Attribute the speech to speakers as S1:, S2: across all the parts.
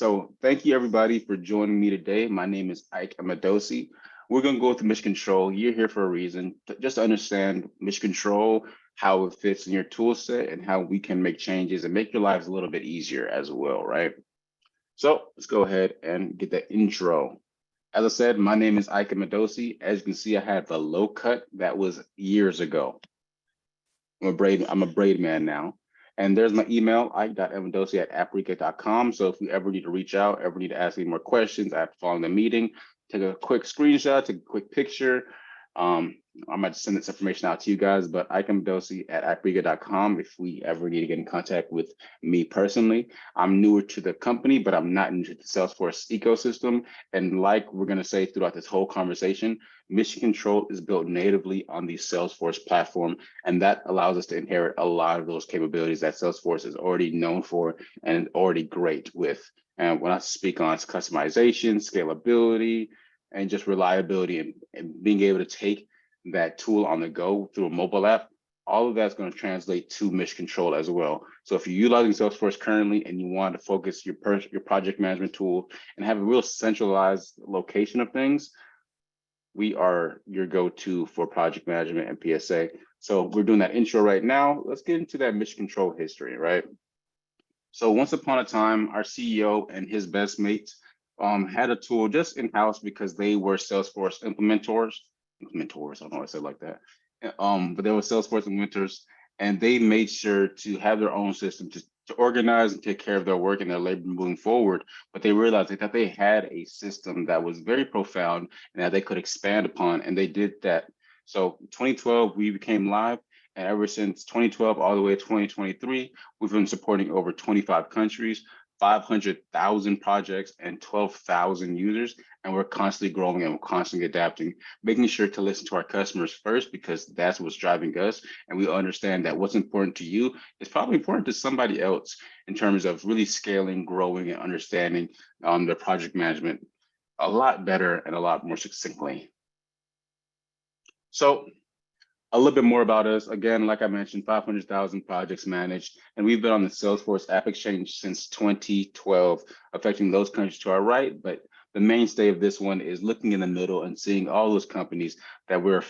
S1: So thank you everybody for joining me today. My name is Ike Emedosi. We're going to go through mission control. You're here for a reason, just to understand mission control, how it fits in your tool set, and how we can make changes and make your lives a little bit easier as well, right? So let's go ahead and get the intro. As I said, my name is Ike Emedosi. As you can see, I had the low cut that was years ago. I'm a braid man now. And there's my email, ike.emedosi@apprica.com. So if you ever need to reach out, ever need to ask any more questions after following the meeting, take a quick screenshot, take a quick picture. I might send this information out to you guys, but ikemedosi@apprica.com if we ever need to get in contact with me personally. I'm newer to the company, but I'm not new to the Salesforce ecosystem. And like we're going to say throughout this whole conversation, mission control is built natively on the Salesforce platform, and that allows us to inherit a lot of those capabilities that Salesforce is already known for and already great with. And when I speak on customization, scalability, and just reliability and being able to take that tool on the go through a mobile app, all of that's going to translate to mission control as well. So if you're utilizing Salesforce currently and you want to focus your project management tool and have a real centralized location of things, we are your go-to for project management and PSA. So we're doing that intro right now. Let's get into that mission control history, right? So once upon a time, our CEO and his best mates had a tool just in-house because they were Salesforce implementors. I don't know why I said like that. But they were Salesforce implementors, and they made sure to have their own system to organize and take care of their work and their labor moving forward. But they realized that they had a system that was very profound and that they could expand upon, and they did that. So 2012, we became live. And ever since 2012 all the way to 2023, we've been supporting over 25 countries, 500,000 projects, and 12,000 users. And we're constantly growing and we're constantly adapting, making sure to listen to our customers first, because that's what's driving us. And we understand that what's important to you is probably important to somebody else in terms of really scaling, growing, and understanding the project management a lot better and a lot more succinctly. So a little bit more about us. Again, like I mentioned, 500,000 projects managed, and we've been on the Salesforce App Exchange since 2012, affecting those countries to our right. But the mainstay of this one is looking in the middle and seeing all those companies that we're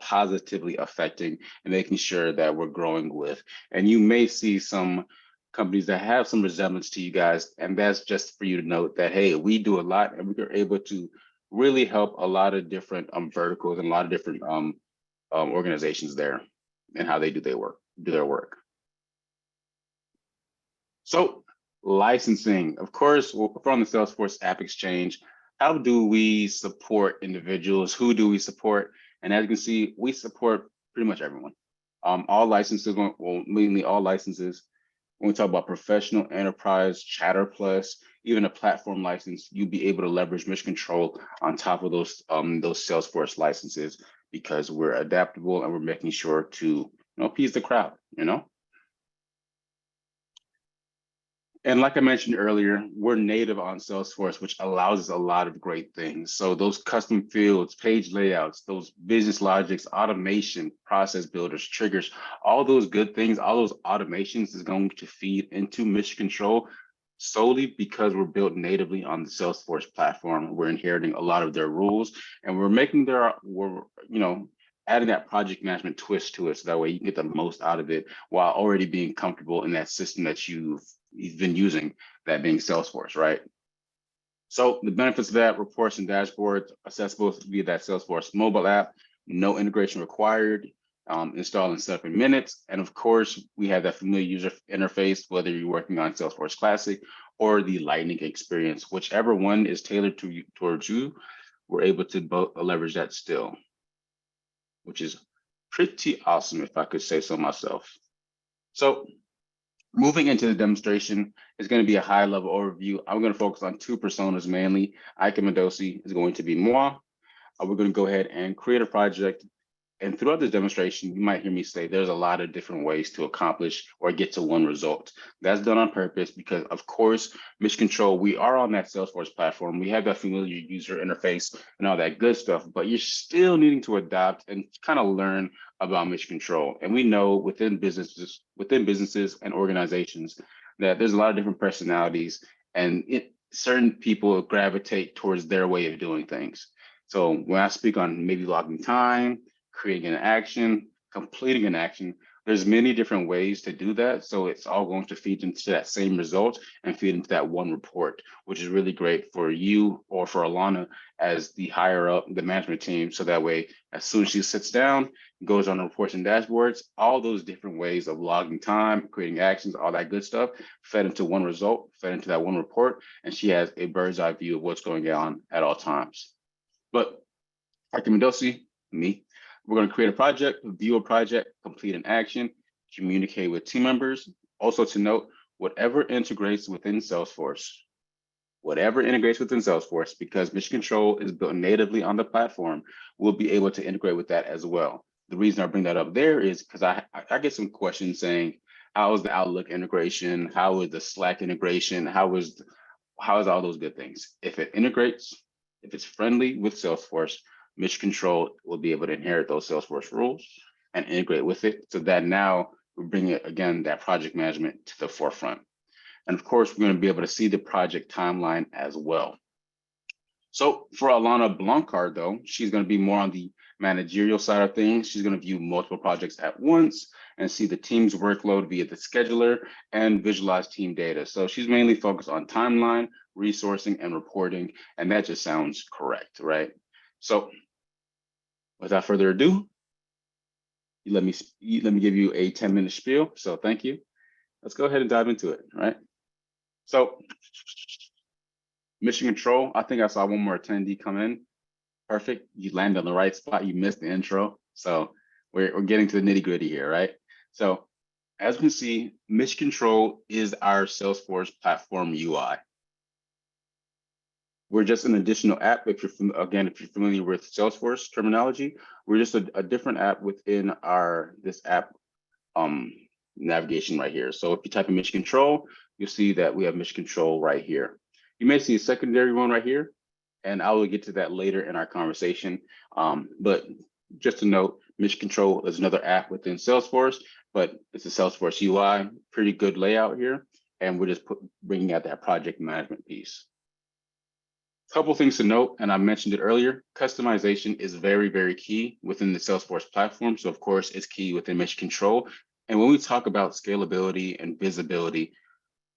S1: positively affecting and making sure that we're growing with. And you may see some companies that have some resemblance to you guys, and that's just for you to note that, hey, we do a lot and we are able to really help a lot of different verticals and a lot of different organizations there and how they do their work. So licensing, of course, we're on the Salesforce App Exchange. How do we support individuals? Who do we support? And as you can see, we support pretty much everyone. All licenses, well, mainly all licenses. When we talk about professional, enterprise, Chatter Plus, even a platform license, you'll be able to leverage mission control on top of those Salesforce licenses, because we're adaptable and we're making sure to appease the crowd, And like I mentioned earlier, we're native on Salesforce, which allows us a lot of great things. So those custom fields, page layouts, those business logics, automation, process builders, triggers, all those good things, all those automations is going to feed into mission control solely because we're built natively on the Salesforce platform. We're inheriting a lot of their rules, and we're adding that project management twist to it, so that way you can get the most out of it while already being comfortable in that system that you've been using, that being Salesforce, right? So the benefits of that: reports and dashboards accessible via that Salesforce mobile app, no integration required, install and set up in minutes. And of course, we have that familiar user interface, whether you're working on Salesforce Classic or the Lightning experience, whichever one is tailored towards you, we're able to leverage that still, which is pretty awesome, if I could say so myself. So moving into the demonstration is going to be a high-level overview. I'm going to focus on two personas mainly. Ike Emedosi is going to be moi. We're going to go ahead and create a project. And throughout this demonstration, you might hear me say there's a lot of different ways to accomplish or get to one result. That's done on purpose because, of course, mission control, we are on that Salesforce platform. We have that familiar user interface and all that good stuff, but you're still needing to adapt and kind of learn about mission control. And we know within businesses and organizations that there's a lot of different personalities, and certain people gravitate towards their way of doing things. So when I speak on maybe logging time, creating an action, completing an action, there's many different ways to do that. So it's all going to feed into that same result and feed into that one report, which is really great for you or for Alana as the higher up the management team. So that way, as soon as she sits down, goes on reports and dashboards, all those different ways of logging time, creating actions, all that good stuff, fed into one result, fed into that one report, and she has a bird's eye view of what's going on at all times. But Ike Emedosi, me, we're going to create a project, view a project, complete an action, communicate with team members. Also to note, whatever integrates within Salesforce, because Mission Control is built natively on the platform, we'll be able to integrate with that as well. The reason I bring that up there is because I get some questions saying, how is the Outlook integration? How is the Slack integration? How is all those good things? If it integrates, if it's friendly with Salesforce, Mission Control will be able to inherit those Salesforce rules and integrate with it so that now we bring it, again, that project management to the forefront. And of course, we're going to be able to see the project timeline as well. So for Alana Blancard, though, she's going to be more on the managerial side of things. She's going to view multiple projects at once and see the team's workload via the scheduler and visualize team data. So she's mainly focused on timeline, resourcing, and reporting. And that just sounds correct, right? So without further ado, let me give you a 10-minute spiel. So thank you. Let's go ahead and dive into it, right? So Mission Control, I think I saw one more attendee come in. Perfect. You landed on the right spot. You missed the intro. So we're getting to the nitty gritty here, right? So as we can see, Mission Control is our Salesforce platform UI. We're just an additional app. If you're familiar with Salesforce terminology, we're just a different app within this app navigation right here. So if you type in Mission Control, you'll see that we have Mission Control right here. You may see a secondary one right here, and I will get to that later in our conversation. But just to note, Mission Control is another app within Salesforce, but it's a Salesforce UI, pretty good layout here, and we're just bringing out that project management piece. Couple things to note, and I mentioned it earlier, customization is very, very key within the Salesforce platform. So of course, it's key within Mission Control. And when we talk about scalability and visibility,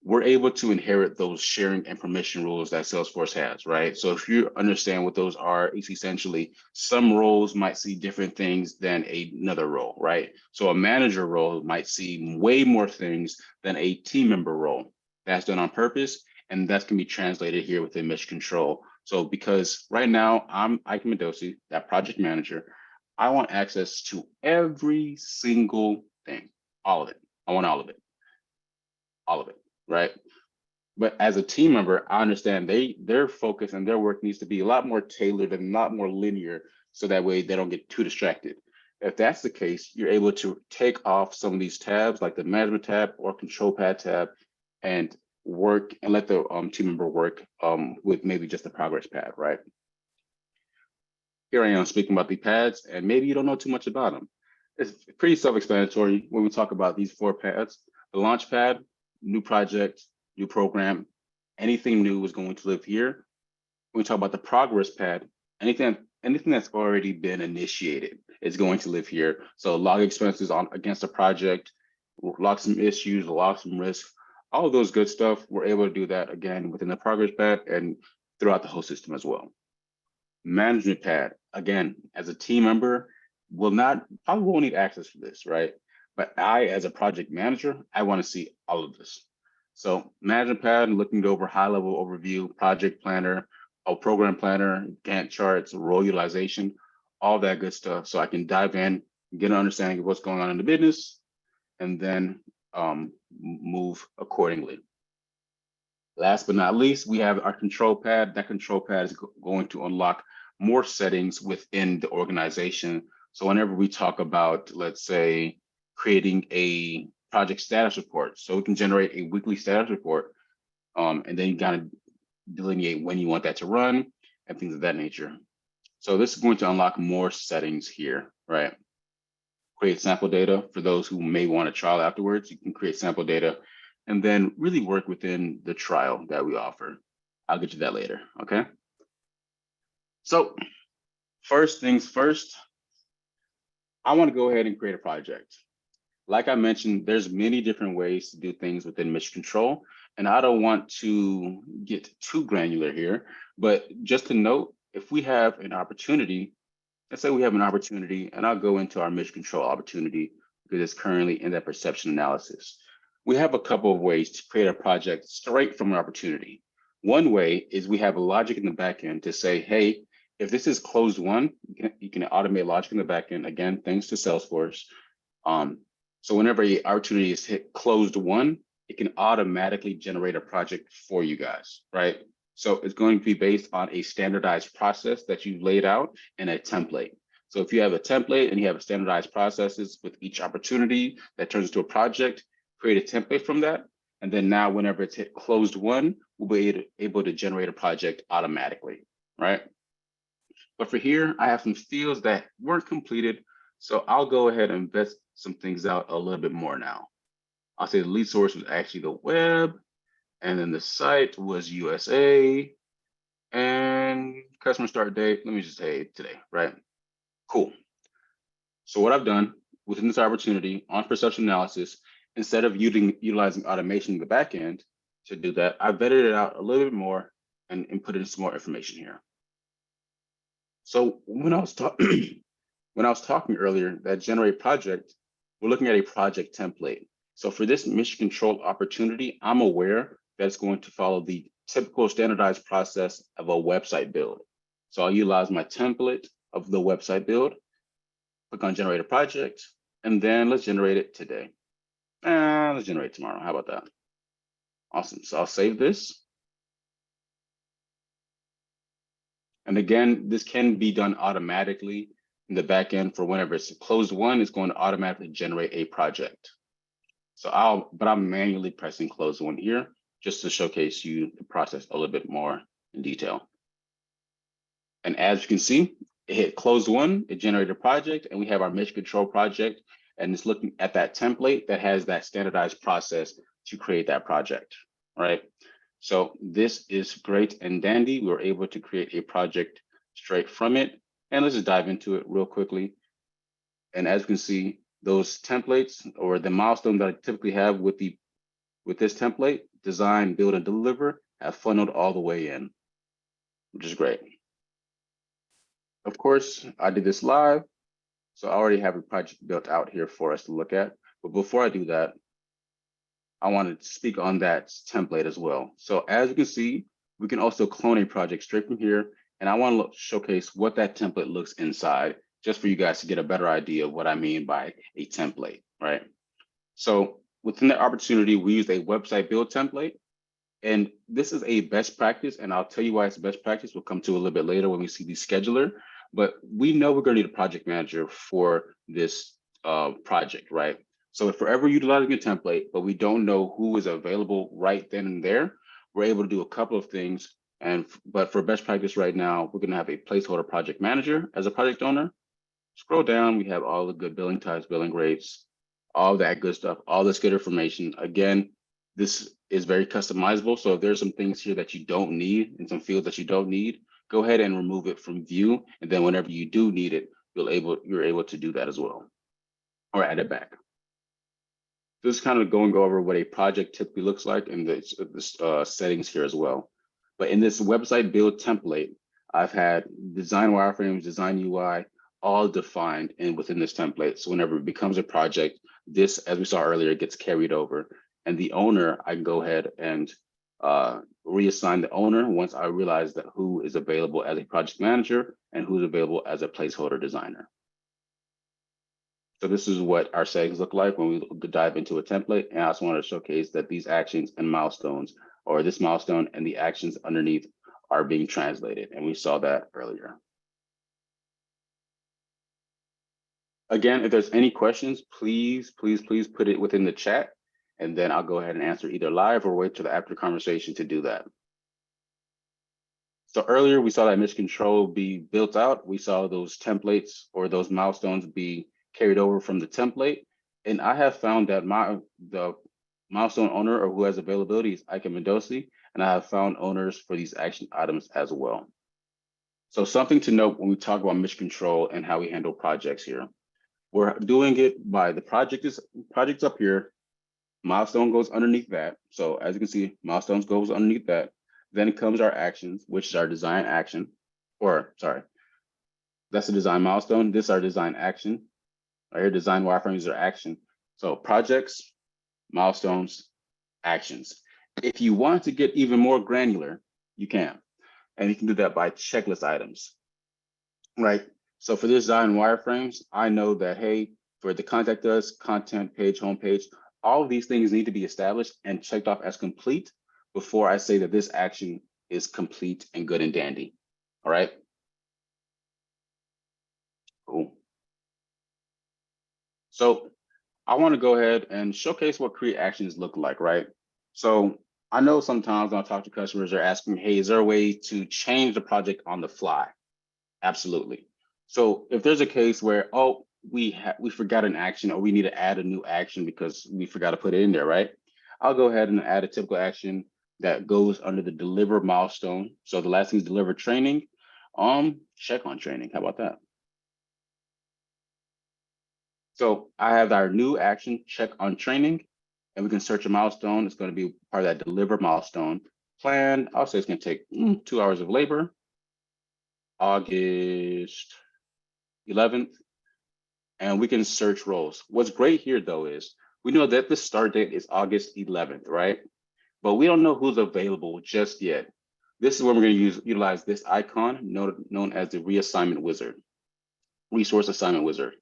S1: we're able to inherit those sharing and permission rules that Salesforce has, right? So if you understand what those are, it's essentially some roles might see different things than another role, right? So a manager role might see way more things than a team member role. That's done on purpose, and that can be translated here within Mission Control. So because right now I'm Ike Emedosi, that project manager, I want access to every single thing, all of it. I want all of it, right? But as a team member, I understand their focus and their work needs to be a lot more tailored and a lot more linear, so that way they don't get too distracted. If that's the case, you're able to take off some of these tabs, like the management tab or control pad tab, and work and let the team member work with maybe just the progress pad, right? Here I am speaking about the pads, and maybe you don't know too much about them. It's pretty self-explanatory when we talk about these 4 pads. The launch pad, new project, new program, anything new is going to live here. When we talk about the progress pad, anything that's already been initiated is going to live here. So log expenses against a project, log some issues, log some risks, all of those good stuff. We're able to do that again within the progress pad and throughout the whole system as well. Management pad, again, as a team member, probably won't need access for this, right? But I, as a project manager, I want to see all of this. So management pad, looking over high-level overview, project planner, a program planner, Gantt charts, role utilization, all that good stuff. So I can dive in, get an understanding of what's going on in the business, and then move accordingly. Last but not least, we have our control pad. That control pad is going to unlock more settings within the organization. So whenever we talk about, let's say, creating a project status report, so we can generate a weekly status report, and then you kind of delineate when you want that to run and things of that nature. So this is going to unlock more settings here, right? Create sample data for those who may want to trial afterwards. You can create sample data and then really work within the trial that we offer. I'll get to that later, okay? So first things first, I want to go ahead and create a project. Like I mentioned, there's many different ways to do things within mission control, and I don't want to get too granular here, but just to note, if we have an opportunity, let's say we have an opportunity, and I'll go into our mission control opportunity because it's currently in that perception analysis. We have a couple of ways to create a project straight from an opportunity. One way is we have a logic in the backend to say, hey, if this is closed won, you can automate logic in the backend, again, thanks to Salesforce. So whenever an opportunity is hit closed won, it can automatically generate a project for you guys, right? So it's going to be based on a standardized process that you've laid out in a template. So if you have a template and you have standardized processes with each opportunity that turns into a project, create a template from that. And then now whenever it's hit closed won, we'll be able to generate a project automatically, right? But for here, I have some fields that weren't completed. So I'll go ahead and vet some things out a little bit more now. I'll say the lead source was actually the web, and then the site was USA, and customer start date, let me just say today, right? Cool. So what I've done within this opportunity on perception analysis, instead of utilizing automation in the back end to do that, I vetted it out a little bit more and put in some more information here. So when I was talking earlier, that generate project, we're looking at a project template. So for this mission control opportunity, I'm aware that it's going to follow the typical standardized process of a website build. So I'll utilize my template of the website build, click on generate a project, and then let's generate it today. Let's generate it tomorrow. How about that? Awesome. So I'll save this. And again, this can be done automatically in the back end for whenever it's closed won, it's going to automatically generate a project. So I'm manually pressing close won here just to showcase you the process a little bit more in detail. And as you can see, it hit close won, it generated a project, and we have our mission control project, and it's looking at that template that has that standardized process to create that project, right? So this is great and dandy. We were able to create a project straight from it. And let's just dive into it real quickly. And as you can see, those templates or the milestone that I typically have with this template, design, build, and deliver, have funneled all the way in, which is great. Of course, I did this live, so I already have a project built out here for us to look at. But before I do that, I wanted to speak on that template as well. So as you can see, we can also clone a project straight from here. And I want to showcase what that template looks inside, just for you guys to get a better idea of what I mean by a template, right? So within the opportunity, we use a website build template. And this is a best practice, and I'll tell you why it's best practice. We'll come to a little bit later when we see the scheduler. But we know we're going to need a project manager for this project, right? So if we're ever utilizing a template, but we don't know who is available right then and there, we're able to do a couple of things. But for best practice right now, we're going to have a placeholder project manager as a project owner. Scroll down, we have all the good billing types, billing rates, all that good stuff, all this good information. Again, this is very customizable. So if there's some things here that you don't need and some fields that you don't need, go ahead and remove it from view. And then whenever you do need it, you're able to do that as well, or add it back. This is kind of going over what a project typically looks like in the settings here as well. But in this website build template, I've had design wireframes, design UI, all defined and within this template. So whenever it becomes a project, this, as we saw earlier, gets carried over. And the owner, I can go ahead and reassign the owner once I realize that who is available as a project manager and who's available as a placeholder designer. So this is what our settings look like when we dive into a template. And I also want to showcase that these actions and milestones, or this milestone and the actions underneath, are being translated. And we saw that earlier. Again, if there's any questions, please put it within the chat. And then I'll go ahead and answer either live or wait till the after conversation to do that. So earlier we saw that mission control be built out. We saw those templates or those milestones be carried over from the template. And I have found that the milestone owner or who has availability is Ike Emedosi. and I have found owners for these action items as well. So something to note when we talk about mission control and how we handle projects here. We're doing it by the project's up here. Milestone goes underneath that. So as you can see, milestones goes underneath that. Then comes our actions, which is our design action, or sorry, that's the design milestone. This is our design action. Right here, design wireframes are action. So projects, milestones, actions. If you want to get even more granular, you can. And you can do that by checklist items, right? So for this design wireframes, I know that, hey, for the contact us, content page, homepage, all of these things need to be established and checked off as complete before I say that this action is complete and good and dandy, all right? Cool. So I want to go ahead and showcase what create actions look like, right? So I know sometimes when I talk to customers, they're asking, hey, is there a way to change the project on the fly? Absolutely. So if there's a case where, oh, we forgot an action or we need to add a new action because we forgot to put it in there, right? I'll go ahead and add a typical action that goes under the deliver milestone. So the last thing is deliver training. Check on training. How about that? So I have our new action, check on training, and we can search a milestone. It's going to be part of that deliver milestone plan. I'll say it's going to take 2 hours of labor, August 11th, and we can search roles. What's great here though is we know that the start date is August 11th, right? But we don't know who's available just yet. This is where we're going to utilize this icon known as the reassignment wizard, resource assignment wizard.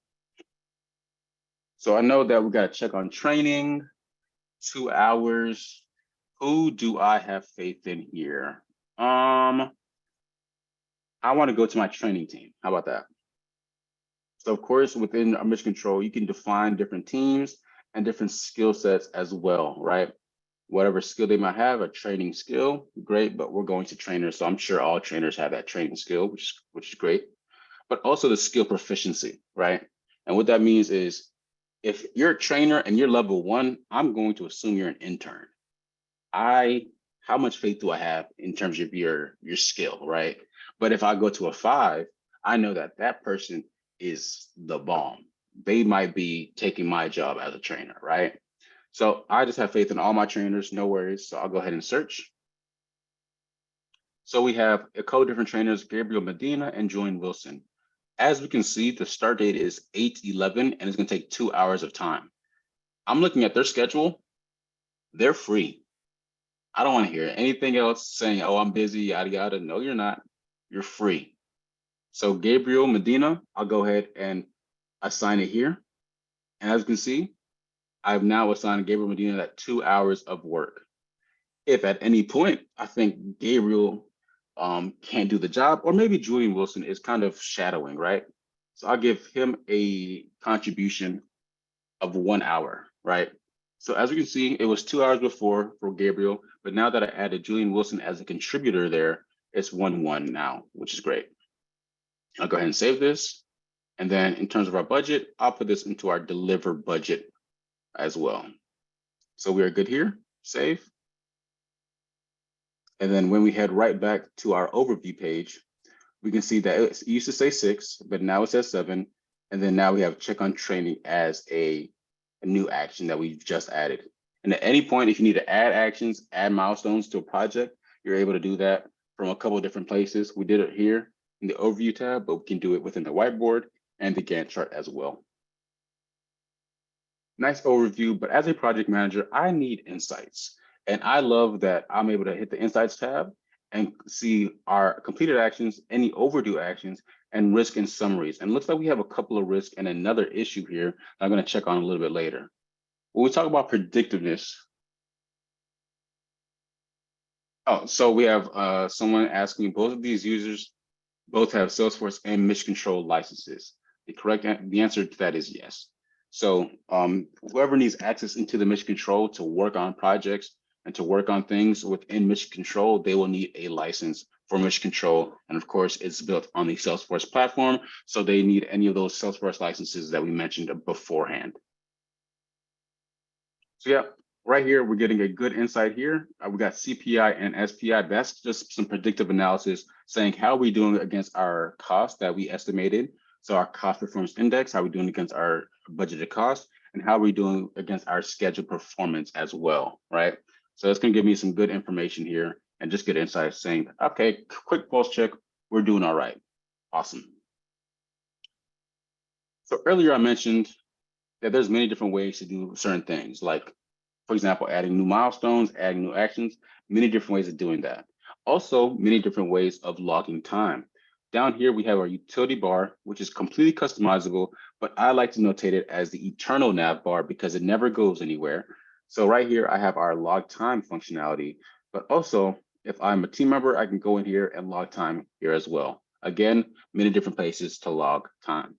S1: So I know that we got to check on training, 2 hours. Who do I have faith in here? I want to go to my training team. How about that? So of course, within our mission control, you can define different teams and different skill sets as well, right? Whatever skill they might have, a training skill, great, but we're going to trainers. So I'm sure all trainers have that training skill, which is great, but also the skill proficiency, right? And what that means is if you're a trainer and you're level 1, I'm going to assume you're an intern. How much faith do I have in terms of your skill, right? But if I go to a 5, I know that that person is the bomb. They might be taking my job as a trainer, right? So I just have faith in all my trainers, no worries. So I'll go ahead and search. So we have a couple different trainers, Gabriel Medina and Julian Wilson. As we can see, the start date is 8/11 and it's going to take 2 hours of time. I'm looking at their schedule. They're free. I don't want to hear anything else saying, oh, I'm busy, yada, yada. No, you're not. You're free. So Gabriel Medina, I'll go ahead and assign it here. And as you can see, I've now assigned Gabriel Medina that 2 hours of work. If at any point I think Gabriel can't do the job, or maybe Julian Wilson is kind of shadowing, right? So I'll give him a contribution of 1 hour, right? So as we can see, it was 2 hours before for Gabriel, but now that I added Julian Wilson as a contributor there, it's 1-1 now, which is great. I'll go ahead and save this. And then in terms of our budget, I'll put this into our deliver budget as well. So we are good here, save. And then when we head right back to our overview page, we can see that it used to say 6, but now it says 7. And then now we have check on training as a new action that we've just added. And at any point, if you need to add actions, add milestones to a project, you're able to do that from a couple of different places. We did it here in the overview tab, but we can do it within the whiteboard and the Gantt chart as well. Nice overview, but as a project manager, I need insights. And I love that I'm able to hit the insights tab and see our completed actions, any overdue actions, and risk and summaries. And it looks like we have a couple of risks and another issue here that I'm going to check on a little bit later. When we talk about predictiveness, so we have someone asking, both of these users both have Salesforce and Mission Control licenses. The answer to that is yes. So whoever needs access into the Mission Control to work on projects and to work on things within Mission Control, they will need a license for Mission Control. And of course, it's built on the Salesforce platform. So they need any of those Salesforce licenses that we mentioned beforehand. So yeah, Right here, we're getting a good insight here. We got CPI and SPI. That's just some predictive analysis saying how we doing against our cost that we estimated. So our cost performance index, how we doing against our budgeted cost, and how we doing against our scheduled performance as well, right? So it's gonna give me some good information here and just good insight saying, okay, quick pulse check, we're doing all right. Awesome. So earlier I mentioned that there's many different ways to do certain things, like for example, adding new milestones, adding new actions, many different ways of doing that. Also, many different ways of logging time. Down here, we have our utility bar, which is completely customizable, but I like to notate it as the eternal nav bar because it never goes anywhere. So right here, I have our log time functionality, but also if I'm a team member, I can go in here and log time here as well. Again, many different places to log time.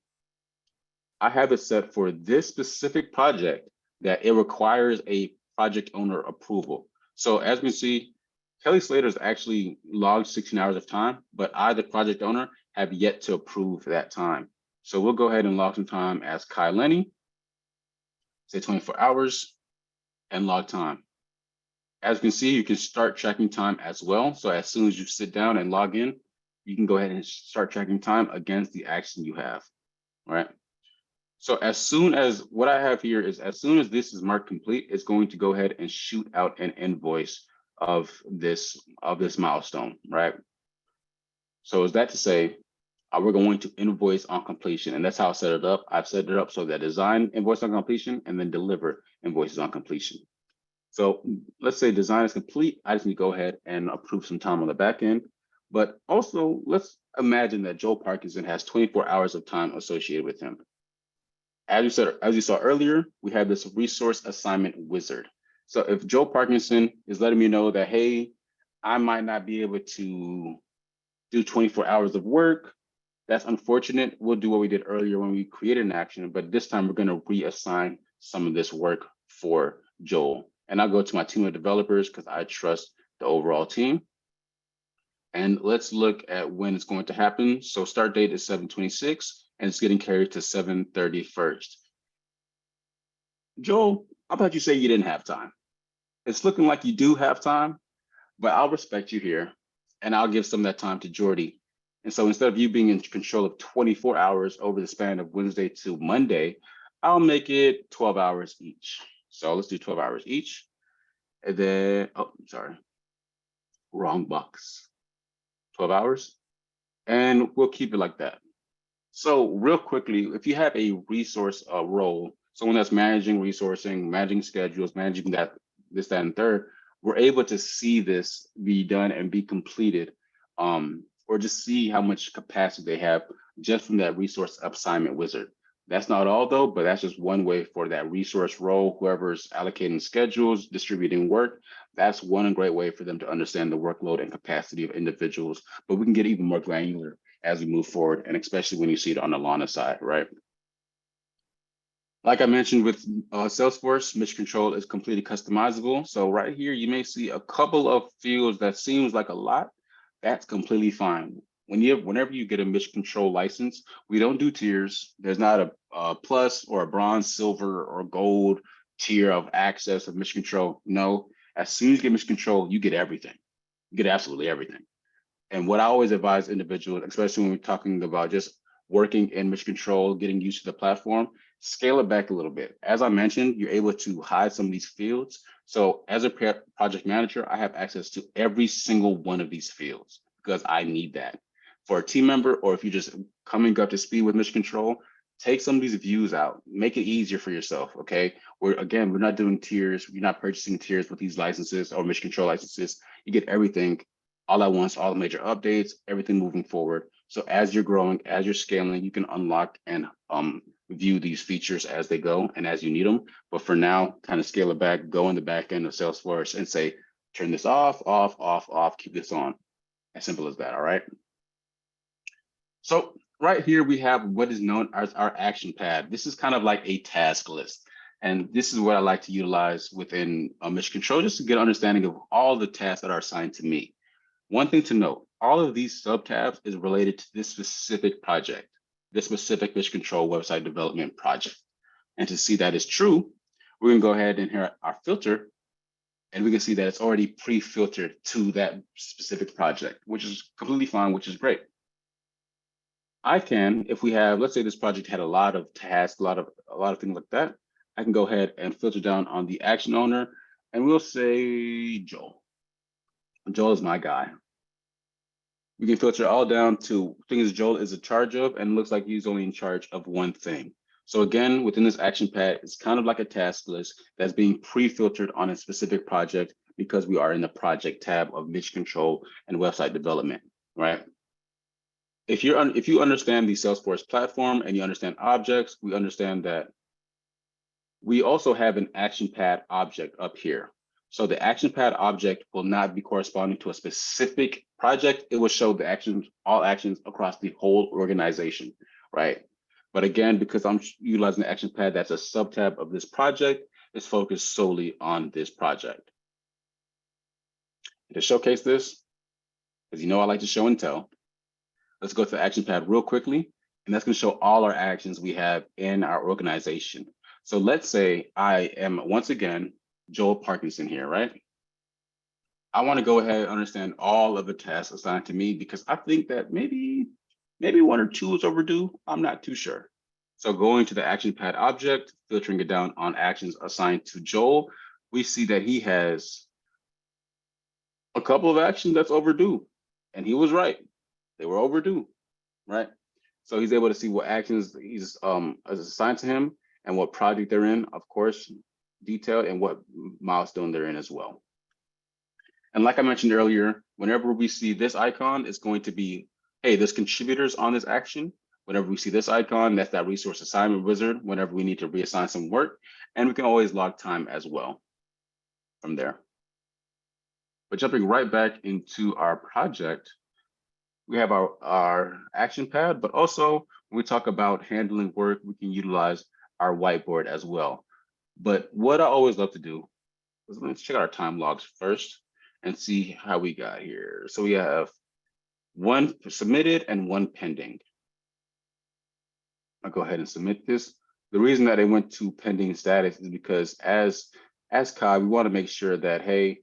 S1: I have it set for this specific project that it requires a project owner approval. So as we see, Kelly Slater's actually logged 16 hours of time, but I, the project owner, have yet to approve that time. So we'll go ahead and log some time as Kai Lenny, say 24 hours, and log time. As you can see, you can start tracking time as well. So as soon as you sit down and log in, you can go ahead and start tracking time against the action you have, right? So as soon as what I have here is as soon as this is marked complete, it's going to go ahead and shoot out an invoice of this milestone, right? So is that to say, we're going to invoice on completion, and that's how I set it up. I've set it up so that design invoice on completion and then deliver invoices on completion. So let's say design is complete. I just need to go ahead and approve some time on the back end. But also let's imagine that Joel Parkinson has 24 hours of time associated with him. As you saw earlier, we have this resource assignment wizard. So if Joe Parkinson is letting me know that, hey, I might not be able to do 24 hours of work, that's unfortunate. We'll do what we did earlier when we created an action, but this time we're going to reassign some of this work for Joel. And I'll go to my team of developers because I trust the overall team. And let's look at when it's going to happen. So start date is 7/26, and it's getting carried to 7/31. Joel, how about you say you didn't have time? It's looking like you do have time, but I'll respect you here, and I'll give some of that time to Jordy. And so instead of you being in control of 24 hours over the span of Wednesday to Monday, I'll make it 12 hours each. So let's do 12 hours each. And then, oh, sorry, wrong box. 12 hours. And we'll keep it like that. So real quickly, if you have a resource role, someone that's managing resourcing, managing schedules, managing that, this, that, and third, we're able to see this be done and be completed, or just see how much capacity they have just from that resource assignment wizard. That's not all though, but that's just one way for that resource role, whoever's allocating schedules, distributing work, that's one great way for them to understand the workload and capacity of individuals. But we can get even more granular as we move forward, and especially when you see it on the Lana side, right? Like I mentioned with Salesforce, mission control is completely customizable. So right here, you may see a couple of fields that seems like a lot. That's completely fine. Whenever you get a mission control license, we don't do tiers. There's not a plus or a bronze, silver, or gold tier of access of mission control. No, as soon as you get mission control, you get everything. You get absolutely everything. And what I always advise individuals, especially when we're talking about just working in mission control, getting used to the platform, scale it back a little bit. As I mentioned, you're able to hide some of these fields. So as a project manager, I have access to every single one of these fields because I need that. For a team member, or if you're just coming up to speed with mission control, take some of these views out, make it easier for yourself, okay? We're not doing tiers. You're not purchasing tiers with these licenses or mission control licenses. You get everything all at once, all the major updates, everything moving forward. So as you're growing, as you're scaling, you can unlock and view these features as they go and as you need them. But for now, kind of scale it back, go in the back end of Salesforce and say, turn this off, off, off, off, keep this on. As simple as that, all right? So right here, we have what is known as our action pad. This is kind of like a task list. And this is what I like to utilize within mission control, just to get an understanding of all the tasks that are assigned to me. One thing to note, all of these subtabs is related to this specific project, this specific mission control website development project. And to see that is true, we're gonna go ahead and hit our filter, and we can see that it's already pre-filtered to that specific project, which is completely fine, which is great. I can, if we have, let's say this project had a lot of tasks, a lot of things like that, I can go ahead and filter down on the action owner, and we'll say Joel. Joel is my guy. We can filter all down to things Joel is in charge of, and it looks like he's only in charge of one thing. So again, within this action pad, it's kind of like a task list that's being pre-filtered on a specific project because we are in the project tab of mission control and website development, right? If you understand the Salesforce platform and you understand objects, we understand that we also have an action pad object up here. So the action pad object will not be corresponding to a specific project. It will show the actions, all actions across the whole organization, right? But again, because I'm utilizing the action pad, that's a subtab of this project, it's focused solely on this project. To showcase this, as you know, I like to show and tell. Let's go to the action pad real quickly, and that's going to show all our actions we have in our organization. So let's say I am, once again, Joel Parkinson here, right? I want to go ahead and understand all of the tasks assigned to me because I think that maybe one or two is overdue. I'm not too sure. So going to the action pad object, filtering it down on actions assigned to Joel, we see that he has a couple of actions that's overdue, and he was right. They were overdue, right? So he's able to see what actions he's assigned to him and what project they're in, of course, detailed, and what milestone they're in as well. And like I mentioned earlier, whenever we see this icon, it's going to be, hey, there's contributors on this action. Whenever we see this icon, that's that resource assignment wizard, whenever we need to reassign some work, and we can always log time as well from there. But jumping right back into our project, we have our action pad, but also when we talk about handling work, we can utilize our whiteboard as well. But what I always love to do is let's check out our time logs first and see how we got here. So we have one submitted and one pending. I'll go ahead and submit this. The reason that it went to pending status is because as Kai, we want to make sure that, hey,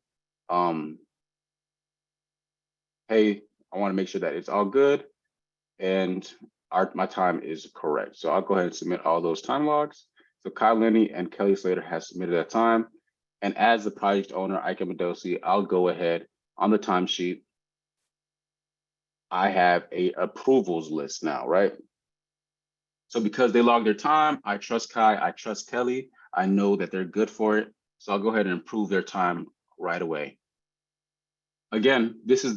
S1: I want to make sure that it's all good and my time is correct. So I'll go ahead and submit all those time logs. So Kyle Lenny and Kelly Slater has submitted that time. And as the project owner, Ike Emedosi, I'll go ahead on the timesheet. I have a approvals list now, right? So because they logged their time, I trust Kai, I trust Kelly. I know that they're good for it. So I'll go ahead and approve their time right away. Again, this is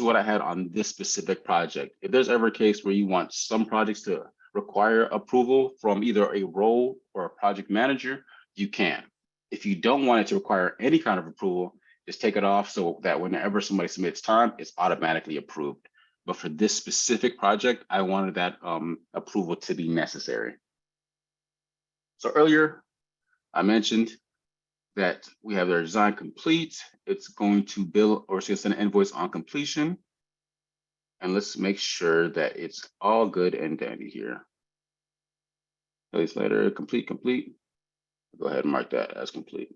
S1: what I had on this specific project. If there's ever a case where you want some projects to require approval from either a role or a project manager, you can. If you don't want it to require any kind of approval, just take it off so that whenever somebody submits time, it's automatically approved. But for this specific project, I wanted that approval to be necessary. So earlier, I mentioned that we have their design complete. It's going to bill or it's going to send an invoice on completion. And let's make sure that it's all good and dandy here. Place later, complete. Go ahead and mark that as complete.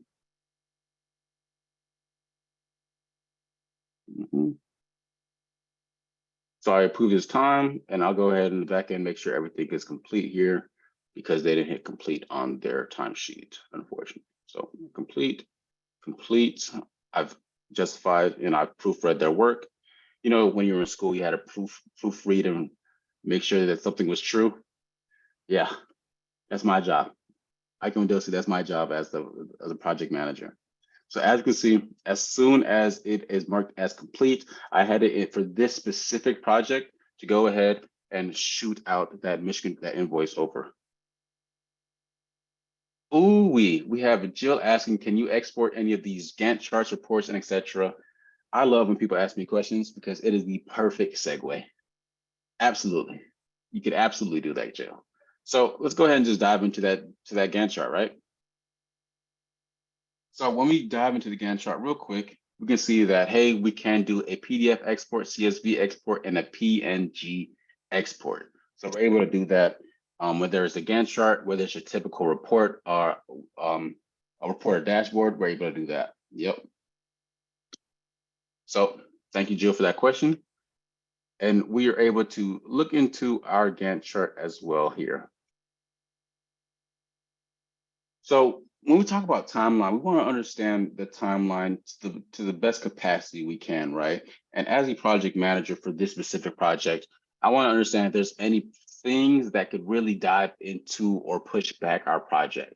S1: So I approve his time, and I'll go ahead in the back end make sure everything is complete here because they didn't hit complete on their timesheet, unfortunately. So complete. I've justified and I've proofread their work. You know, when you were in school, you had to proofread and make sure that something was true. Yeah, that's my job. Ike Emedosi, that's my job as a project manager. So as you can see, as soon as it is marked as complete, I had it for this specific project to go ahead and shoot out that invoice over. Ooh, we have Jill asking, can you export any of these Gantt charts, reports, and etc.? I love when people ask me questions because it is the perfect segue. Absolutely. You could absolutely do that, Jill. So let's go ahead and just dive into that Gantt chart, right? So when we dive into the Gantt chart real quick, we can see that, hey, we can do a PDF export, CSV export, and a PNG export. So we're able to do that whether it's a Gantt chart, whether it's a typical report or a report or dashboard, we're able to do that. Yep. So thank you, Jill, for that question. And we are able to look into our Gantt chart as well here. So when we talk about timeline, we want to understand the timeline to the best capacity we can, right? And as a project manager for this specific project, I want to understand if there's any things that could really dive into or push back our project.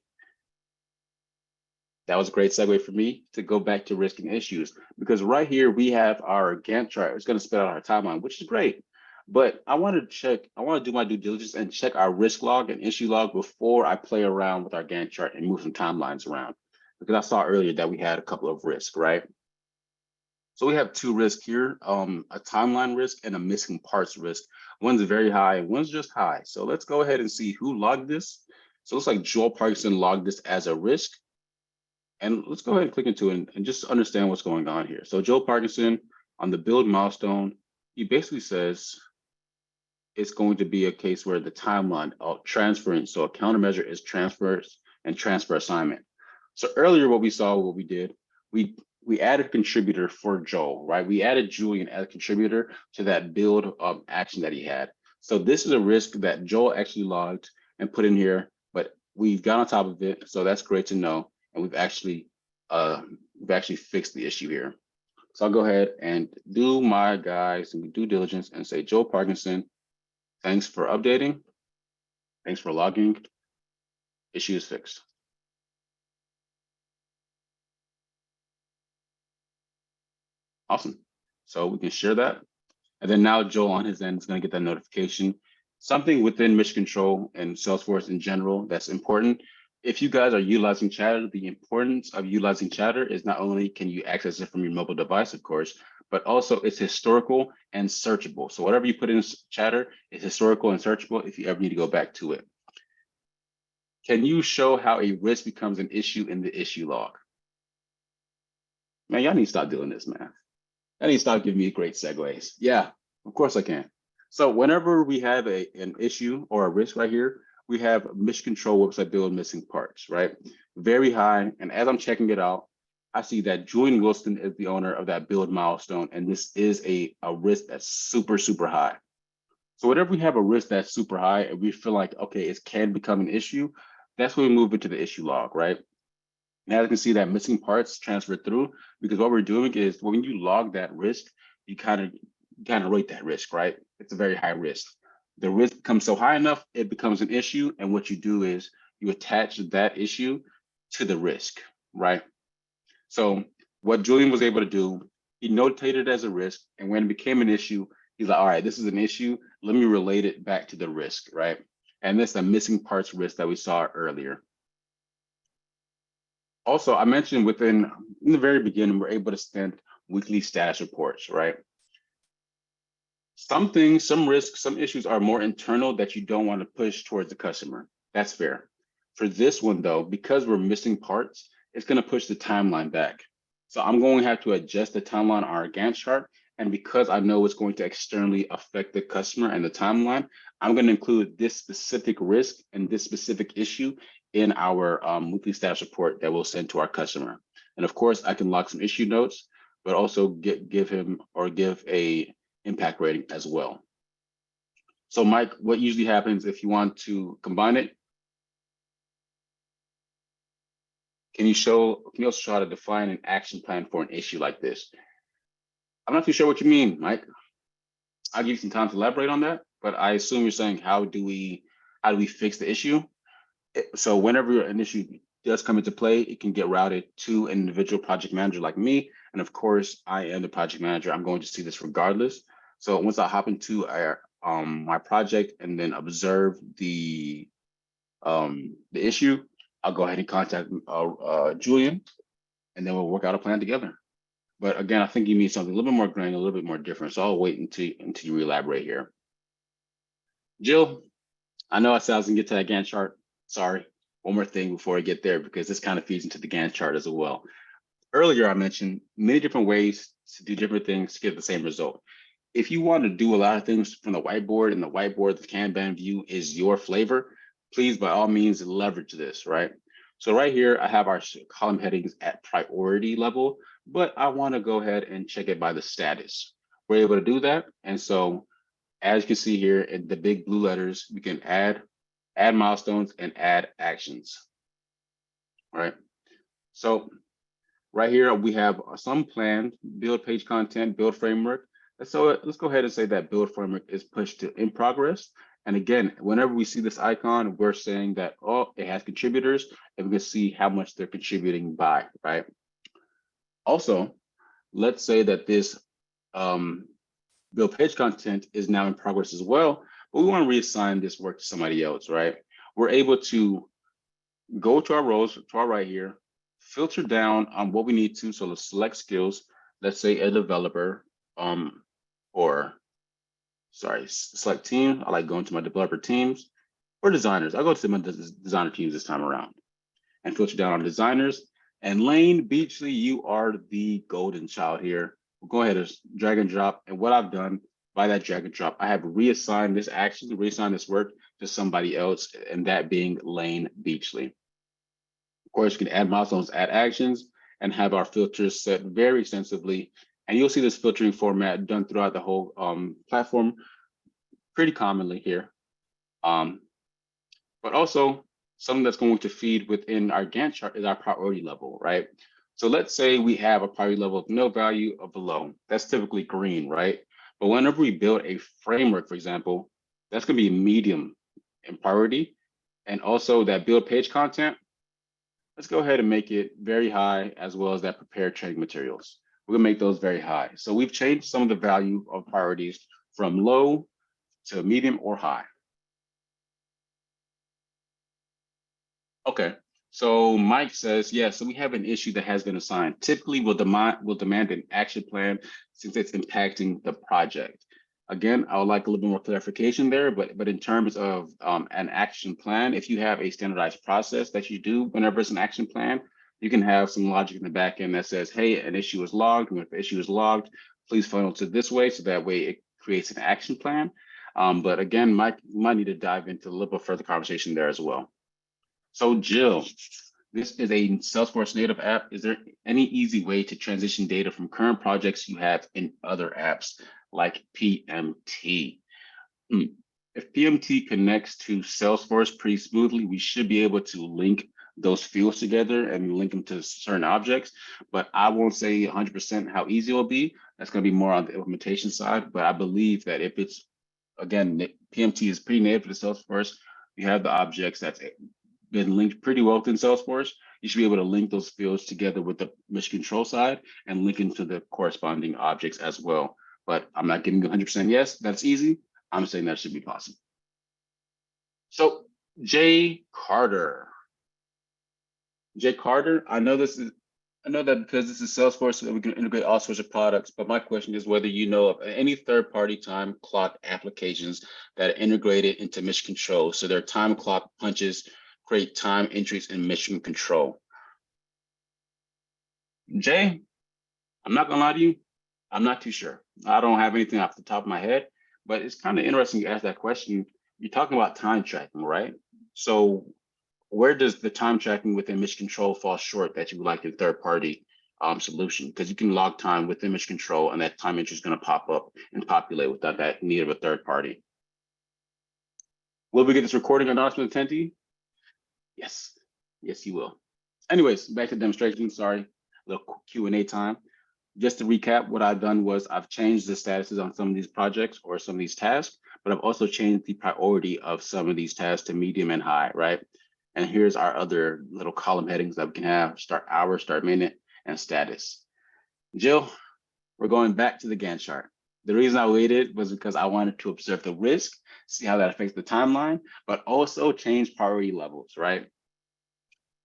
S1: That was a great segue for me to go back to risk and issues, because right here we have our Gantt chart. It's going to spit out our timeline, which is great. But I want to do my due diligence and check our risk log and issue log before I play around with our Gantt chart and move some timelines around. Because I saw earlier that we had a couple of risks, right? So we have two risks here, a timeline risk and a missing parts risk. One's very high and one's just high. So let's go ahead and see who logged this. So it looks like Joel Parkinson logged this as a risk. And let's go ahead and click into it and just understand what's going on here. So Joel Parkinson on the build milestone, he basically says it's going to be a case where the timeline of transferring, so a countermeasure is transfers and transfer assignment. So earlier what we did, we added a contributor for Joel, right? We added Julian as a contributor to that build action that he had. So this is a risk that Joel actually logged and put in here, but we've got on top of it. So that's great to know. And we've actually fixed the issue here. So I'll go ahead and do my guys and due diligence and say, Joel Parkinson, thanks for updating. Thanks for logging. Issue is fixed. Awesome. So we can share that. And then now Joel on his end is going to get that notification. Something within Mission Control and Salesforce in general that's important. If you guys are utilizing Chatter, the importance of utilizing Chatter is not only can you access it from your mobile device, of course, but also it's historical and searchable. So whatever you put in Chatter is historical and searchable if you ever need to go back to it. Can you show how a risk becomes an issue in the issue log? Man, y'all need to stop doing this, man. Y'all need to stop giving me great segues. Yeah, of course I can. So whenever we have an issue or a risk right here, we have Mission Control website build missing parts, right? Very high. And as I'm checking it out, I see that Julian Wilson is the owner of that build milestone. And this is a risk that's super, super high. So whenever we have a risk that's super high and we feel like, okay, it can become an issue, that's when we move into the issue log, right? Now you can see that missing parts transferred through, because what we're doing is when you log that risk, you kind of rate that risk, right? It's a very high risk. The risk becomes so high enough, it becomes an issue. And what you do is you attach that issue to the risk, right? So what Julian was able to do, he notated it as a risk. And when it became an issue, he's like, all right, this is an issue. Let me relate it back to the risk, right? And that's the missing parts risk that we saw earlier. Also, I mentioned in the very beginning, we're able to send weekly status reports, right? Some things, some risks, some issues are more internal that you don't want to push towards the customer. That's fair. For this one though, because we're missing parts, it's going to push the timeline back. So I'm going to have to adjust the timeline on our Gantt chart. And because I know it's going to externally affect the customer and the timeline, I'm going to include this specific risk and this specific issue in our weekly status report that we'll send to our customer. And of course, I can log some issue notes, but also give a impact rating as well. So Mike, what usually happens if you want to combine it? Can you also show how to define an action plan for an issue like this? I'm not too sure what you mean, Mike. I'll give you some time to elaborate on that, but I assume you're saying how do we fix the issue? So whenever an issue does come into play, it can get routed to an individual project manager like me. And of course, I am the project manager. I'm going to see this regardless. So once I hop into my project and then observe the issue, I'll go ahead and contact Julian, and then we'll work out a plan together. But again, I think you need something a little bit more granular, a little bit more different. So I'll wait until you elaborate here. Jill, I know I said I was gonna get to that Gantt chart. Sorry, one more thing before I get there, because this kind of feeds into the Gantt chart as well. Earlier, I mentioned many different ways to do different things to get the same result. If you want to do a lot of things from the whiteboard, and the whiteboard, the Kanban view is your flavor, please, by all means, leverage this, right? So right here, I have our column headings at priority level, but I want to go ahead and check it by the status. We're able to do that. And so as you can see here in the big blue letters, we can add milestones and add actions. All right. So right here, we have some planned build page content, build framework. And so let's go ahead and say that build framework is pushed to in progress. And again, whenever we see this icon, we're saying that, oh, it has contributors, and we can see how much they're contributing by, right? Also, let's say that this build page content is now in progress as well, but we want to reassign this work to somebody else, right? We're able to go to our rows, to our right here, filter down on what we need to. So let's select skills. Let's say a developer, select team. I like going to my developer teams or designers. I'll go to my designer teams this time around and filter down on designers. And Lane Beachley, you are the golden child here. We'll go ahead and drag and drop. And what I've done by that drag and drop, I have reassigned this action, reassigned this work to somebody else, and that being Lane Beachley. Of course, you can add milestones, add actions, and have our filters set very extensively. And you'll see this filtering format done throughout the whole platform pretty commonly here. But also, something that's going to feed within our Gantt chart is our priority level, right? So let's say we have a priority level of no value or below. That's typically green, right? But whenever we build a framework, for example, that's going to be medium in priority. And also that build page content, let's go ahead and make it very high, as well as that prepared training materials. We're going to make those very high. So we've changed some of the value of priorities from low to medium or high. Okay, so Mike says, yeah, so we have an issue that has been assigned. Typically, we'll demand an action plan since it's impacting the project. Again, I would like a little bit more clarification there, but in terms of an action plan, if you have a standardized process that you do whenever it's an action plan, you can have some logic in the back end that says, hey, an issue is logged, and if the issue is logged, please funnel to this way, so that way it creates an action plan. But again, Mike, you might need to dive into a little bit further conversation there as well. So Jill, this is a Salesforce native app. Is there any easy way to transition data from current projects you have in other apps like PMT? If PMT connects to Salesforce pretty smoothly, we should be able to link those fields together and link them to certain objects, but I won't say 100% how easy it will be. That's going to be more on the implementation side, but I believe that if it's, again, PMT is pretty native to Salesforce, you have the objects that's been linked pretty well within Salesforce, you should be able to link those fields together with the mission control side and link into the corresponding objects as well. But I'm not giving you 100% yes, that's easy. I'm saying that should be possible. So Jay Carter. Jay Carter, I know that because this is Salesforce, so we can integrate all sorts of products, but my question is whether you know of any third-party time clock applications that are integrated into mission control. So their time clock punches create time entries in mission control. Jay, I'm not gonna lie to you, I'm not too sure. I don't have anything off the top of my head, but it's kind of interesting you ask that question. You're talking about time tracking, right? So where does the time tracking within mission control fall short that you would like a third-party solution? Because you can log time within mission control, and that time entry is going to pop up and populate without that need of a third party. Will we get this recording announcement attendee? Yes, yes, you will. Anyways, back to the demonstration. Sorry, a little Q&A time. Just to recap, what I've done was I've changed the statuses on some of these projects or some of these tasks, but I've also changed the priority of some of these tasks to medium and high, right? And here's our other little column headings that we can have: start hour, start minute, and status. Jill, we're going back to the Gantt chart. The reason I waited was because I wanted to observe the risk, see how that affects the timeline, but also change priority levels, right?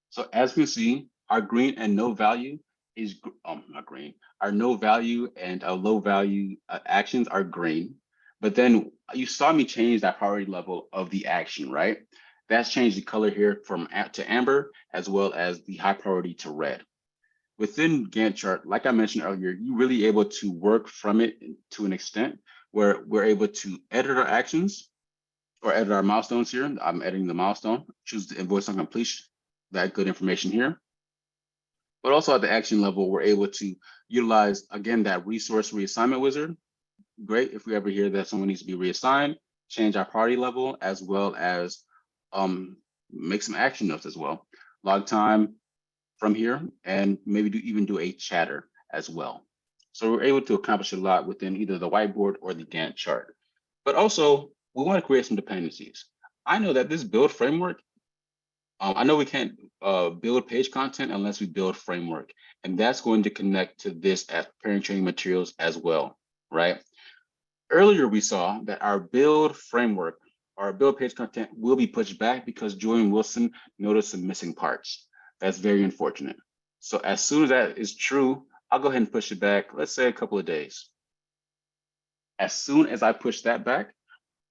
S1: So as we see, our green and no value is, not green, our no value and low value actions are green. But then you saw me change that priority level of the action, right? That's changed the color here from to amber, as well as the high priority to red. Within Gantt chart, like I mentioned earlier, you're really able to work from it to an extent where we're able to edit our actions or edit our milestones here. I'm editing the milestone, choose the invoice on completion, that good information here. But also at the action level, we're able to utilize, again, that resource reassignment wizard. Great if we ever hear that someone needs to be reassigned, change our priority level, as well as make some action notes as well. Log time from here, and maybe even do a chatter as well. So we're able to accomplish a lot within either the whiteboard or the Gantt chart. But also, we want to create some dependencies. I know that this build framework, I know we can't build page content unless we build framework, and that's going to connect to this as preparing training materials as well, right? Earlier, we saw that our build framework, our build page content will be pushed back because Julian Wilson noticed some missing parts. That's very unfortunate. So as soon as that is true, I'll go ahead and push it back, let's say a couple of days. As soon as I push that back,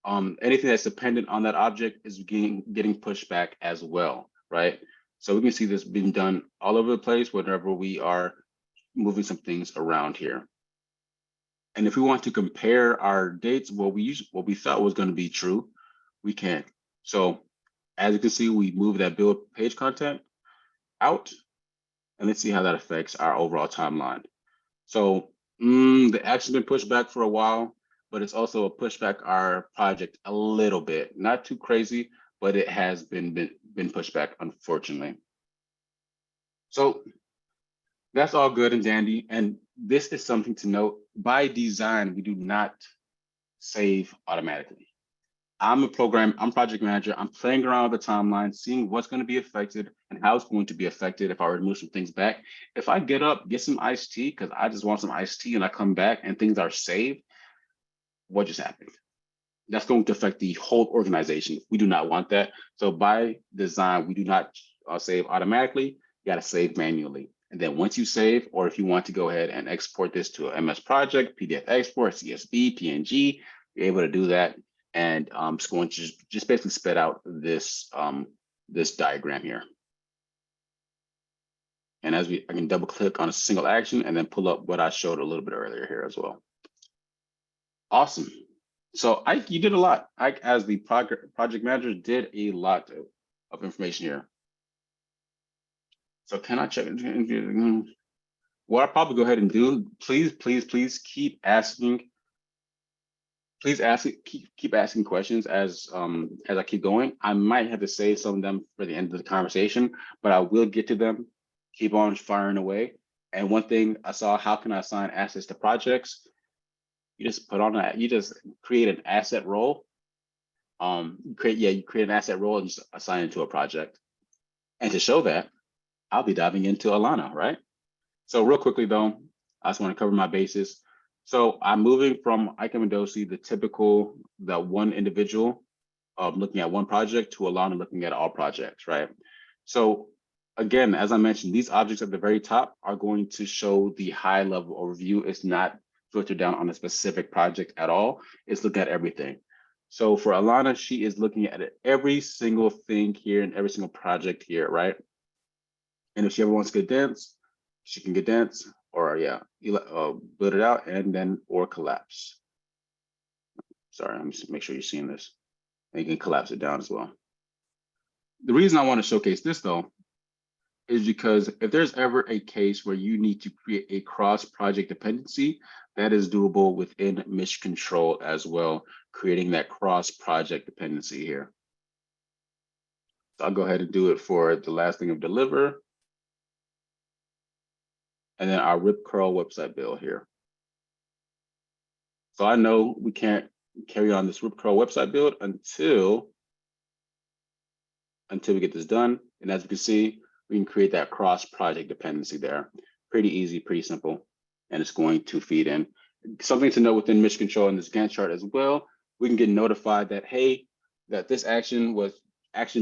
S1: anything that's dependent on that object is getting pushed back as well, right? So we can see this being done all over the place whenever we are moving some things around here. And if we want to compare our dates, what we thought was going to be true, we can. So as you can see, we move that build page content out, and let's see how that affects our overall timeline. So the action's been pushed back for a while, but it's also pushed back our project a little bit. Not too crazy, but it has been pushed back, unfortunately. So that's all good and dandy. And this is something to note. By design, we do not save automatically. I'm project manager. I'm playing around with the timeline, seeing what's going to be affected and how it's going to be affected if I remove some things back. If I get up, get some iced tea, because I just want some iced tea, and I come back and things are saved, what just happened? That's going to affect the whole organization. We do not want that. So by design, we do not save automatically. You got to save manually. And then once you save, or if you want to go ahead and export this to an MS project, PDF export, CSV, PNG, you're able to do that. And it's going to just basically spit out this this diagram here. And I can double click on a single action and then pull up what I showed a little bit earlier here as well. Awesome. So Ike, you did a lot. Ike, as the project manager, did a lot of information here. So can I check? What I'll probably go ahead and do, please keep asking. Please keep asking questions as I keep going. I might have to save some of them for the end of the conversation, but I will get to them. Keep on firing away. And one thing I saw, how can I assign assets to projects? You just put on that. You just create an asset role. You create an asset role and just assign it to a project. And to show that, I'll be diving into Alana, right? So real quickly though, I just want to cover my bases. So I'm moving from Ike Emedosi, the one individual looking at one project, to Alana looking at all projects, right? So again, as I mentioned, these objects at the very top are going to show the high level overview. It's not filtered down on a specific project at all. It's looking at everything. So for Alana, she is looking at every single thing here and every single project here, right? And if she ever wants to get dense, she can get dense, or build it out and then or collapse. Sorry, let me make sure you're seeing this. And you can collapse it down as well. The reason I want to showcase this though is because if there's ever a case where you need to create a cross-project dependency, that is doable within Mission Control as well, creating that cross-project dependency here. So I'll go ahead and do it for the last thing of deliver. And then our rip curl website build here. So I know we can't carry on this rip curl website build until we get this done. And as you can see, we can create that cross-project dependency there. Pretty easy, pretty simple, and it's going to feed in. Something to note within Mission Control in this Gantt chart as well, we can get notified that, hey, that this action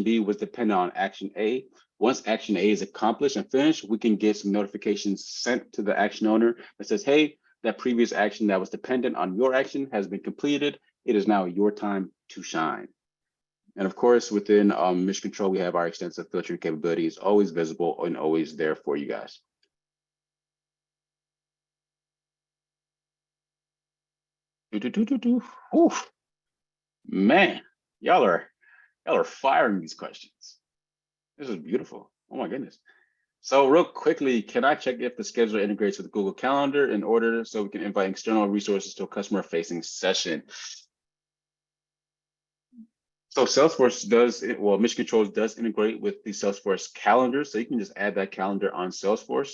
S1: B was dependent on action A. Once action A is accomplished and finished, we can get some notifications sent to the action owner that says, hey, that previous action that was dependent on your action has been completed. It is now your time to shine. And of course, within Mission Control, we have our extensive filtering capabilities, always visible and always there for you guys. Oof. Man, y'all are firing these questions. This is beautiful. Oh my goodness. So real quickly, can I check if the scheduler integrates with Google Calendar in order so we can invite external resources to a customer-facing session? So Salesforce does, well, Mission Controls does integrate with the Salesforce calendar. So you can just add that calendar on Salesforce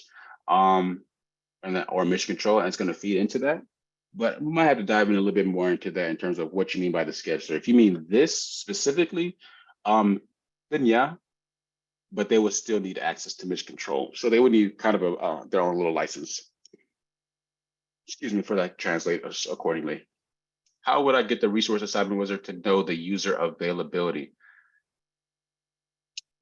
S1: and then, or Mission Control, and it's going to feed into that. But we might have to dive in a little bit more into that in terms of what you mean by the scheduler. If you mean this specifically, then yeah, but they would still need access to Mission Control. So they would need kind of their own little license. Excuse me for that, translate accordingly. How would I get the resource assignment wizard to know the user availability?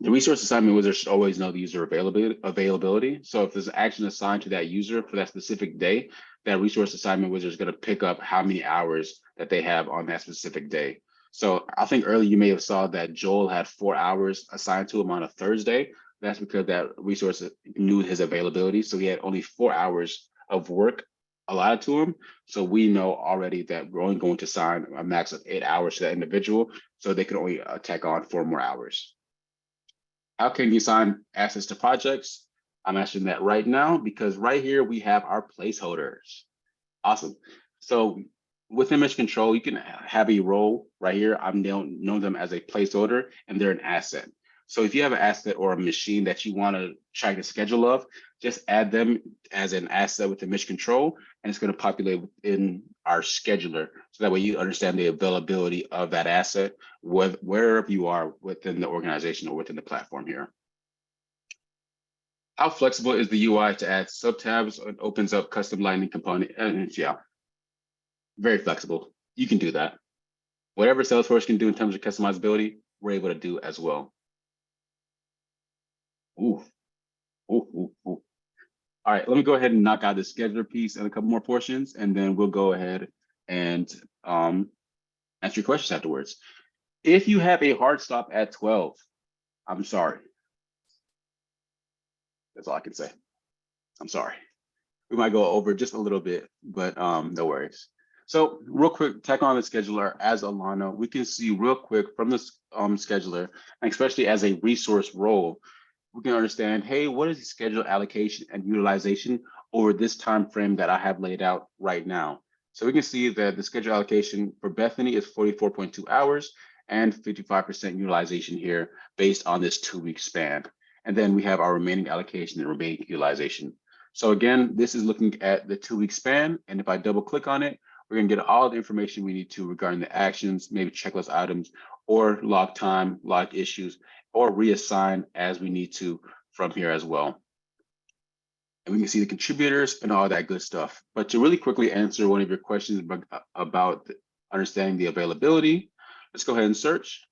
S1: The resource assignment wizard should always know the user availability. So if there's an action assigned to that user for that specific day, that resource assignment wizard is going to pick up how many hours that they have on that specific day. So I think earlier you may have saw that Joel had 4 hours assigned to him on a Thursday. That's because that resource knew his availability. So he had only 4 hours of work allotted to him. So we know already that we're only going to assign a max of 8 hours to that individual. So they can only tack on 4 more hours. How can you assign access to projects? I'm answering that right now because right here we have our placeholders. Awesome. So within Mission Control, you can have a role right here. I'm know them as a placeholder and they're an asset. So if you have an asset or a machine that you want to track the schedule of, just add them as an asset within Mission Control, and it's going to populate within our scheduler. So that way you understand the availability of that asset wherever you are within the organization or within the platform here. How flexible is the UI to add subtabs? It opens up custom lightning component. And yeah, very flexible. You can do that. Whatever Salesforce can do in terms of customizability, we're able to do as well. Ooh, ooh, ooh, ooh. All right, let me go ahead and knock out the scheduler piece and a couple more portions, and then we'll go ahead and answer your questions afterwards. If you have a hard stop at 12, I'm sorry. That's all I can say. I'm sorry. We might go over just a little bit, but no worries. So real quick, tech on the scheduler as Alana, we can see real quick from this scheduler, and especially as a resource role, we can understand, hey, what is the schedule allocation and utilization over this time frame that I have laid out right now? So we can see that the schedule allocation for Bethany is 44.2 hours and 55% utilization here based on this 2-week span. And then we have our remaining allocation and remaining utilization. So again, this is looking at the 2-week span. And if I double click on it, we're gonna get all the information we need to regarding the actions, maybe checklist items, or log time, log issues, or reassign as we need to from here as well. And we can see the contributors and all that good stuff. But to really quickly answer one of your questions about understanding the availability, let's go ahead and search.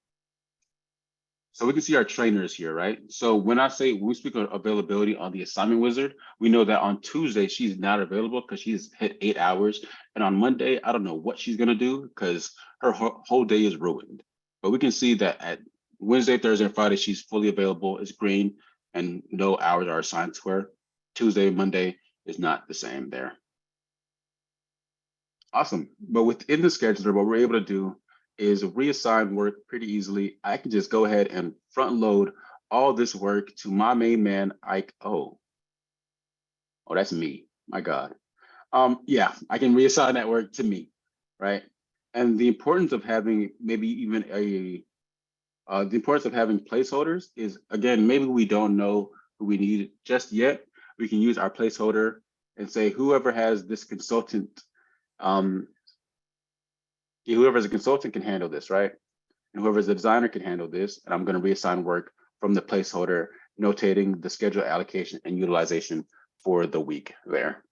S1: So we can see our trainers here, right? So when we speak of availability on the assignment wizard, we know that on Tuesday, she's not available because she's hit 8 hours. And on Monday, I don't know what she's gonna do because her whole day is ruined. But we can see that at Wednesday, Thursday, and Friday, she's fully available, it's green, and no hours are assigned to her. Tuesday, Monday is not the same there. Awesome. But within the scheduler, what we're able to do is reassign work pretty easily. I can just go ahead and front load all this work to my main man, Ike. Oh, that's me. My God. Yeah, I can reassign that work to me, right? And the importance of having maybe even the importance of having placeholders is, again, maybe we don't know who we need just yet. We can use our placeholder and say, whoever has this consultant, whoever's a consultant can handle this, right? And whoever's a designer can handle this. And I'm going to reassign work from the placeholder, notating the schedule allocation and utilization for the week there.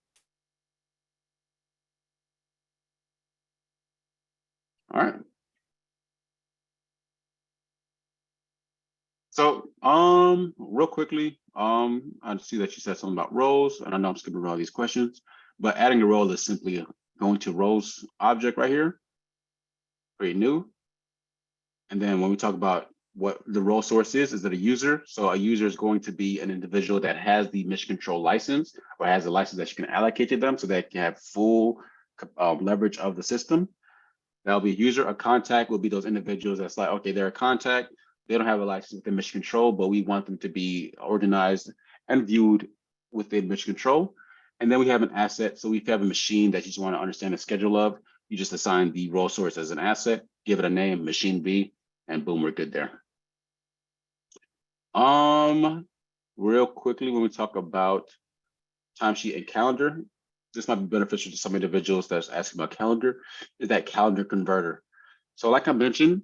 S1: All right. So, real quickly, I see that you said something about roles, and I know I'm skipping around these questions, but adding a role is simply going to roles object right here, create new. And then when we talk about what the role source is that a user? So a user is going to be an individual that has the Mission Control license or has a license that you can allocate to them so they can have full leverage of the system. That'll be a user. A contact will be those individuals that's like, okay, they're a contact. They don't have a license within Mission Control, but we want them to be organized and viewed within Mission Control. And then we have an asset. So if you have a machine that you just want to understand the schedule of, you just assign the role source as an asset, give it a name, machine B, and boom, we're good there. Real quickly, when we talk about timesheet and calendar, this might be beneficial to some individuals that's asking about calendar, is that calendar converter. So like I mentioned,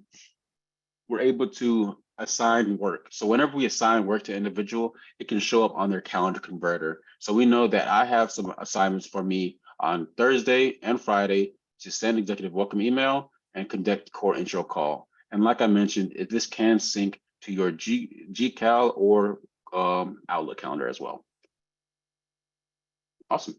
S1: we're able to assign work. So whenever we assign work to an individual, it can show up on their calendar converter. So we know that I have some assignments for me on Thursday and Friday to send executive welcome email and conduct core intro call. And like I mentioned, this can sync to your GCal or Outlook calendar as well. Awesome.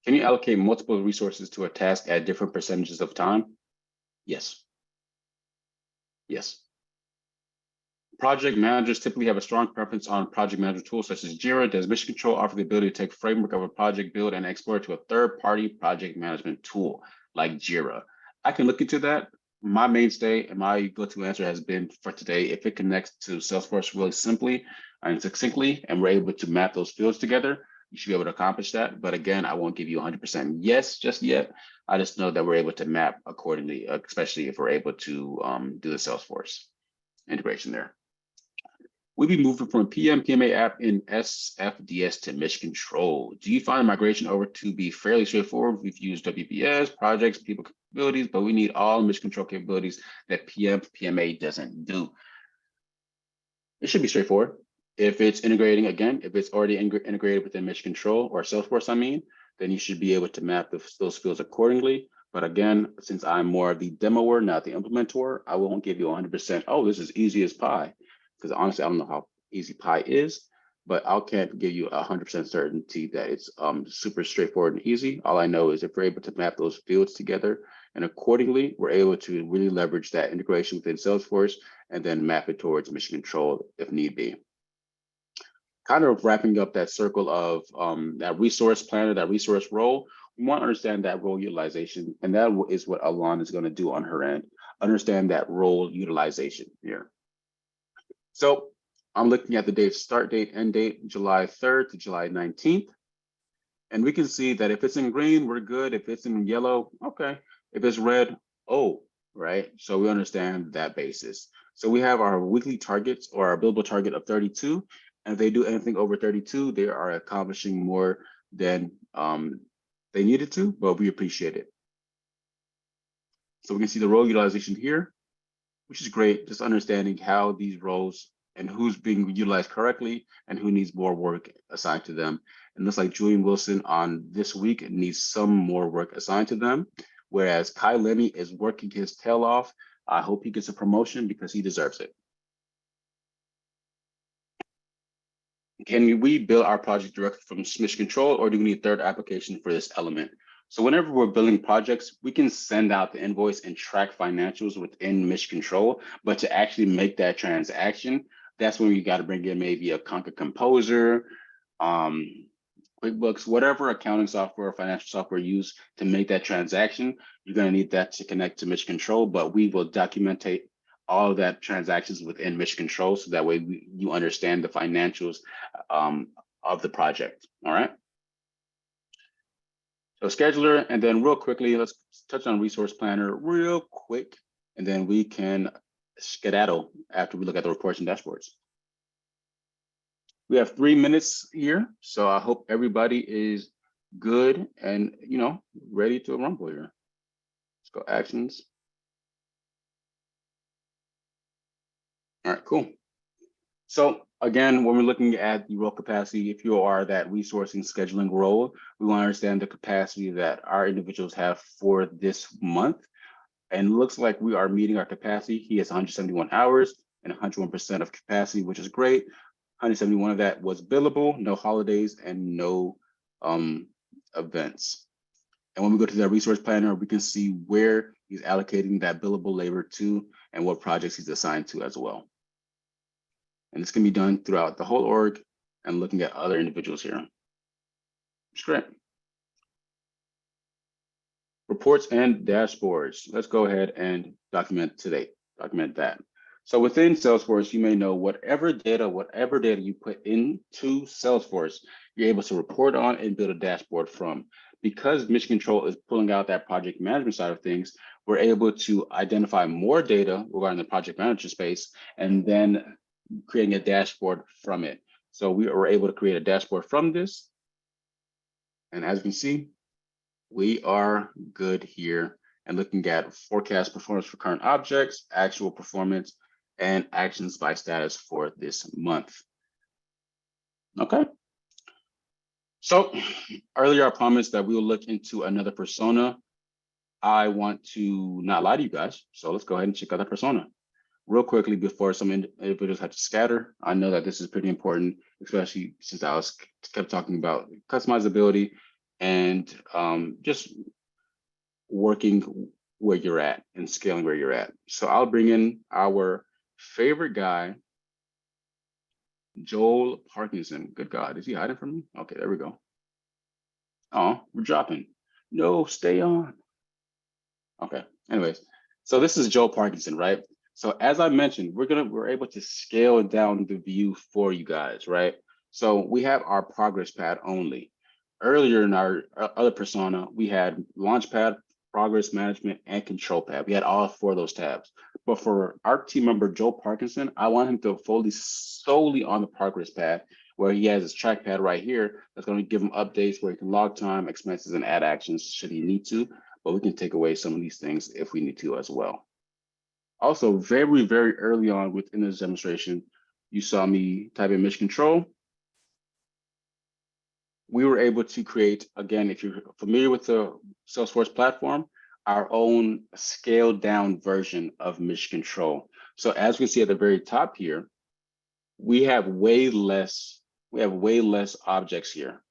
S1: Can you allocate multiple resources to a task at different percentages of time? Yes. Yes. Project managers typically have a strong preference on project management tools such as Jira. Does Mission Control offer the ability to take framework of a project, build, and export to a third-party project management tool like Jira? I can look into that. My mainstay and my go-to answer has been for today, if it connects to Salesforce really simply and succinctly, and we're able to map those fields together, you should be able to accomplish that. But again, I won't give you 100% yes just yet. I just know that we're able to map accordingly, especially if we're able to do the Salesforce integration there. We'll be moving from PM, PMA app in SFDS to Mission Control. Do you find the migration over to be fairly straightforward? We've used WPS, projects, people capabilities, but we need all Mission Control capabilities that PM, PMA doesn't do. It should be straightforward. If it's integrating, again, if it's already integrated within Mission Control or Salesforce, then you should be able to map those fields accordingly. But again, since I'm more of the demoer, not the implementer, I won't give you 100%, oh, this is easy as pie. Because honestly, I don't know how easy pie is, but I can't give you 100% certainty that it's super straightforward and easy. All I know is if we're able to map those fields together and accordingly, we're able to really leverage that integration within Salesforce and then map it towards Mission Control if need be. Kind of wrapping up that circle of that resource planner, that resource role, we want to understand that role utilization, and that is what Alon is going to do on her end. Understand that role utilization here. So I'm looking at the date start date, end date, July 3rd to July 19th. And we can see that if it's in green, we're good. If it's in yellow, okay. If it's red, oh, right? So we understand that basis. So we have our weekly targets or our billable target of 32. And if they do anything over 32, they are accomplishing more than they needed to, but we appreciate it. So we can see the role utilization here, which is great, just understanding how these roles and who's being utilized correctly and who needs more work assigned to them. And looks like Julian Wilson on this week needs some more work assigned to them, whereas Kai Lenny is working his tail off. I hope he gets a promotion because he deserves it. Can we build our project directly from Mission Control, or do we need a third application for this element? So whenever we're building projects, we can send out the invoice and track financials within Mission Control, but to actually make that transaction, that's when you got to bring in maybe a Concur Composer, QuickBooks, whatever accounting software or financial software used to make that transaction. You're going to need that to connect to Mission Control, but we will documentate all of that transactions within Mission Control, so that way you understand the financials of the project. All right. So scheduler, and then real quickly, let's touch on resource planner real quick, and then we can skedaddle after we look at the reports and dashboards. We have 3 minutes here, so I hope everybody is good and ready to rumble here. Let's go actions. All right, cool. So again, when we're looking at the role capacity, if you are that resourcing scheduling role, we want to understand the capacity that our individuals have for this month. And it looks like we are meeting our capacity. He has 171 hours and 101% of capacity, which is great. 171 of that was billable, no holidays, and no events. And when we go to that resource planner, we can see where he's allocating that billable labor to and what projects he's assigned to as well. And this can be done throughout the whole org and looking at other individuals here. It's great. Reports and dashboards. Let's go ahead and document that. So within Salesforce, you may know whatever data you put into Salesforce, you're able to report on and build a dashboard from. Because Mission Control is pulling out that project management side of things, we're able to identify more data regarding the project manager space and then creating a dashboard from it. So we were able to create a dashboard from this. And as you can see, we are good here and looking at forecast performance for current objects, actual performance, and actions by status for this month. Okay. So earlier I promised that we will look into another persona. I want to not lie to you guys, so let's go ahead and check out that persona. Real quickly before some individuals have to scatter, I know that this is pretty important, especially since I kept talking about customizability and just working where you're at and scaling where you're at. So I'll bring in our favorite guy, Joel Parkinson. Good God, is he hiding from me? Okay, there we go. Oh, we're dropping. No, stay on. Okay, anyways, so this is Joel Parkinson, right? So as I mentioned, we're able to scale down the view for you guys, right? So we have our progress pad only. Earlier in our other persona, we had Launchpad, Progress Management, and Control Pad. We had all four of those tabs. But for our team member, Joe Parkinson, I want him to focus solely on the Progress Pad, where he has his trackpad right here that's going to give him updates where he can log time, expenses, and add actions should he need to. But we can take away some of these things if we need to as well. Also, very, very early on within this demonstration, you saw me type in Mission Control. We were able to create, again, if you're familiar with the Salesforce platform, our own scaled down version of Mission Control. So as we see at the very top here, we have way less objects here.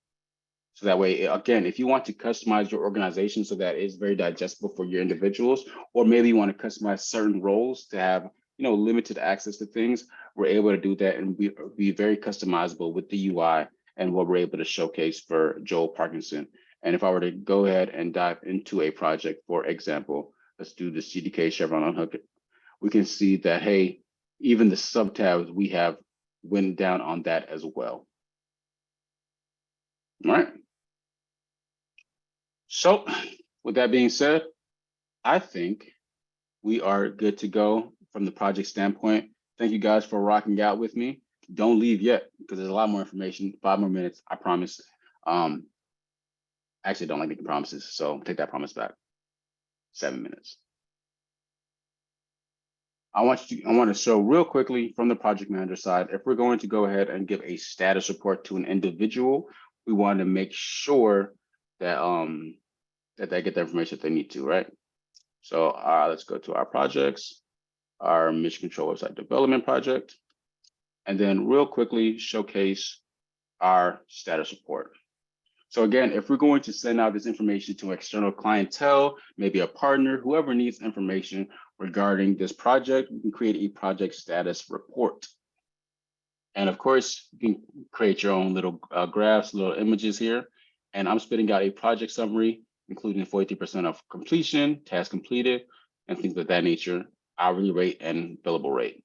S1: So that way, again, if you want to customize your organization so that it's very digestible for your individuals, or maybe you want to customize certain roles to have, limited access to things, we're able to do that and be very customizable with the UI and what we're able to showcase for Joel Parkinson. And if I were to go ahead and dive into a project, for example, let's do the CDK Chevron Unhook, we can see that, hey, even the sub-tabs we have went down on that as well. All right. So with that being said, I think we are good to go from the project standpoint. Thank you guys for rocking out with me. Don't leave yet because there's a lot more information, 5 more minutes, I promise. I actually don't like making promises, so take that promise back. 7 minutes. I want to show real quickly from the project manager side, if we're going to go ahead and give a status report to an individual, we want to make sure that that they get the information that they need to, right? So let's go to our projects, our Mission Control website development project, and then real quickly showcase our status report. So again, if we're going to send out this information to external clientele, maybe a partner, whoever needs information regarding this project, we can create a project status report. And of course, you can create your own little graphs, little images here. And I'm spitting out a project summary, including 43% of completion, task completed, and things of that nature, hourly rate and billable rate.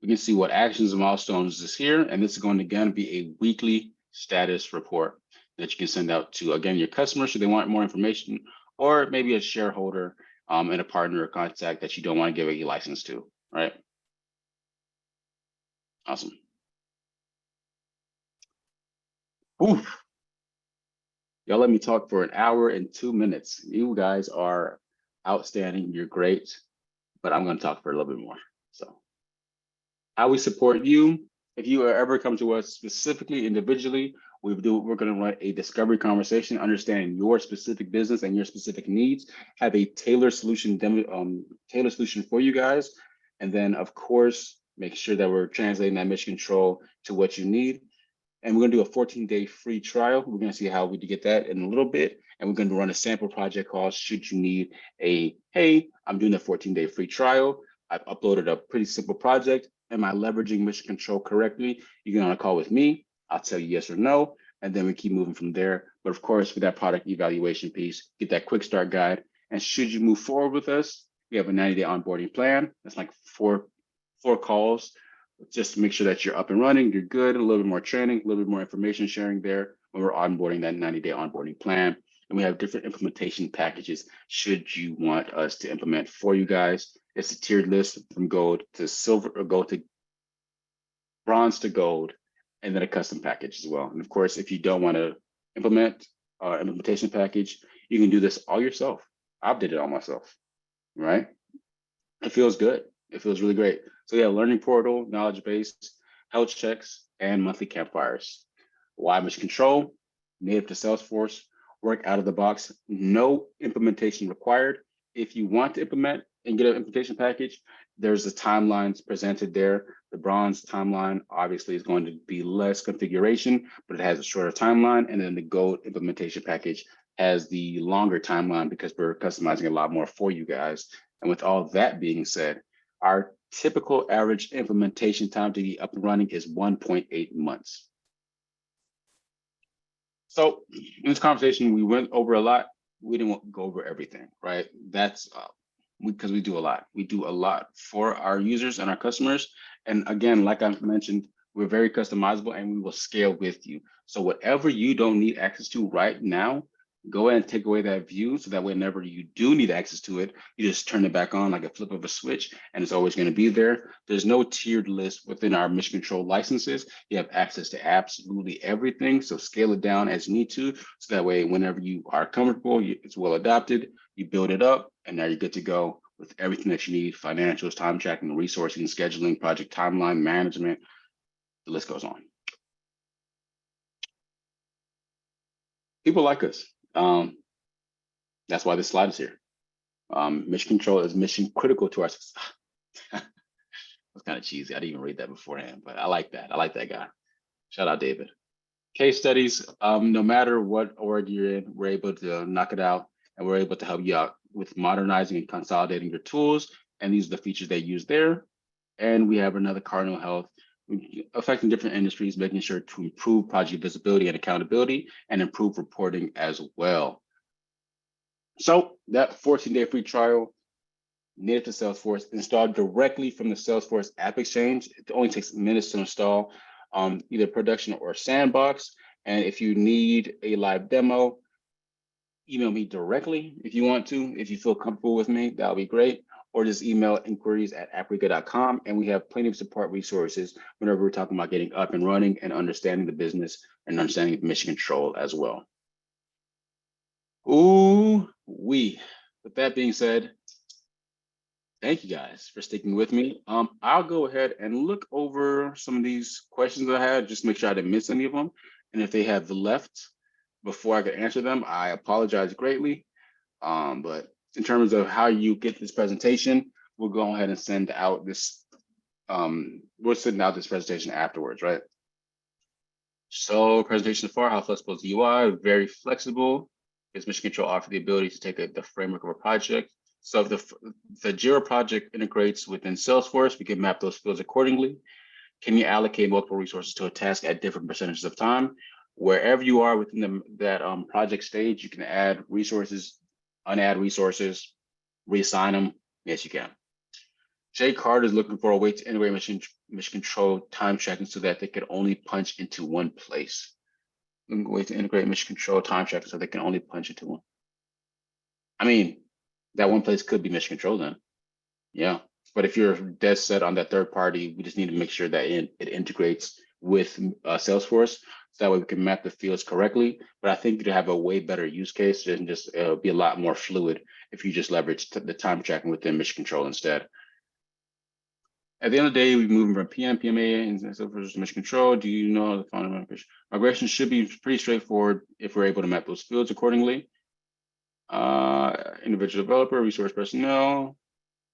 S1: We can see what actions and milestones is here. And this is going to, again, be a weekly status report that you can send out to, again, your customers should they want more information, or maybe a shareholder and a partner or contact that you don't want to give a license to, right? Awesome. Oof. Y'all let me talk for 1 hour and 2 minutes. You guys are outstanding. You're great, but I'm going to talk for a little bit more. So how we support you. If you ever come to us specifically, individually, we're going to run a discovery conversation, understanding your specific business and your specific needs, have a tailored solution for you guys. And then of course, make sure that we're translating that Mission Control to what you need. And we're going to do a 14-day free trial. We're going to see how we get that in a little bit. And we're going to run a sample project called should you need a, hey, I'm doing a 14-day free trial. I've uploaded a pretty simple project. Am I leveraging Mission Control correctly? You get on a call with me. I'll tell you yes or no. and then we keep moving from there. But of course, for that product evaluation piece, get that quick start guide. And should you move forward with us, we have a 90-day onboarding plan. That's like four calls, just to make sure that you're up and running, you're good, a little bit more training, a little bit more information sharing there when we're onboarding that 90-day onboarding plan. And we have different implementation packages should you want us to implement for you guys. It's a tiered list from gold to silver, or gold to bronze to gold, and then a custom package as well. And of course, if you don't want to implement our implementation package, you can do this all yourself. I did it all myself, right? It feels good. It feels really great. So yeah, learning portal, knowledge base, health checks, and monthly campfires. Why Mission Control, native to Salesforce, work out of the box, no implementation required. If you want to implement and get an implementation package, there's the timelines presented there. The bronze timeline obviously is going to be less configuration, but it has a shorter timeline. And then the gold implementation package has the longer timeline because we're customizing a lot more for you guys. And with all that being said, our typical average implementation time to be up and running is 1.8 months. So in this conversation, we went over a lot. We didn't go over everything, right? That's because we do a lot. We do a lot for our users and our customers. And again, like I mentioned, we're very customizable and we will scale with you. So whatever you don't need access to right now, go ahead and take away that view so that whenever you do need access to it, you just turn it back on like a flip of a switch and it's always going to be there. There's no tiered list within our Mission Control licenses. You have access to absolutely everything. So scale it down as you need to. So that way, whenever you are comfortable, it's well adopted, you build it up and now you're good to go with everything that you need: financials, time tracking, resourcing, scheduling, project timeline, management. The list goes on. People like us. That's why this slide is here. Mission Control is mission critical to our success. That's kind of cheesy. I didn't even read that beforehand, but I like that. I like that guy. Shout out, David. Case studies, no matter what org you're in, we're able to knock it out and we're able to help you out with modernizing and consolidating your tools. And these are the features they use there. And we have another cardinal health affecting different industries, making sure to improve project visibility and accountability and improve reporting as well. So that 14-day free trial, native to Salesforce, installed directly from the Salesforce App Exchange. It only takes minutes to install, either production or sandbox. And if you need a live demo, email me directly if you want to. If you feel comfortable with me, that'll be great. Or just email inquiries@apprica.com. And we have plenty of support resources whenever we're talking about getting up and running and understanding the business and understanding Mission Control as well. With that being said, thank you guys for sticking with me. I'll go ahead and look over some of these questions that I had, just make sure I didn't miss any of them. And if they have left before I could answer them, I apologize greatly. But in terms of how you get this presentation, we'll go ahead and send out this, we're sending out this presentation afterwards, right? So presentation so far, how flexible is the UI? Very flexible. Does Mission Control offer the ability to take the framework of a project? So if the Jira project integrates within Salesforce, we can map those fields accordingly. Can you allocate multiple resources to a task at different percentages of time? Wherever you are within that project stage, you can add resources, unadd resources, reassign them. Yes, you can. Jay Card is looking for a way to integrate Mission Control time tracking so that they can only punch into one place. A way to integrate Mission Control time tracking so they can only punch into one. I mean, that one place could be Mission Control then. Yeah. But if you're dead set on that third party, we just need to make sure that it integrates with Salesforce so that way we can map the fields correctly. But I think you'd have a way better use case and just it'll be a lot more fluid if you just leverage the time tracking within Mission Control instead. At the end of the day, we're moving from PM, PMA, and Salesforce to Mission Control. Do you know the final migration? Migration should be pretty straightforward if we're able to map those fields accordingly. Individual developer, resource personnel,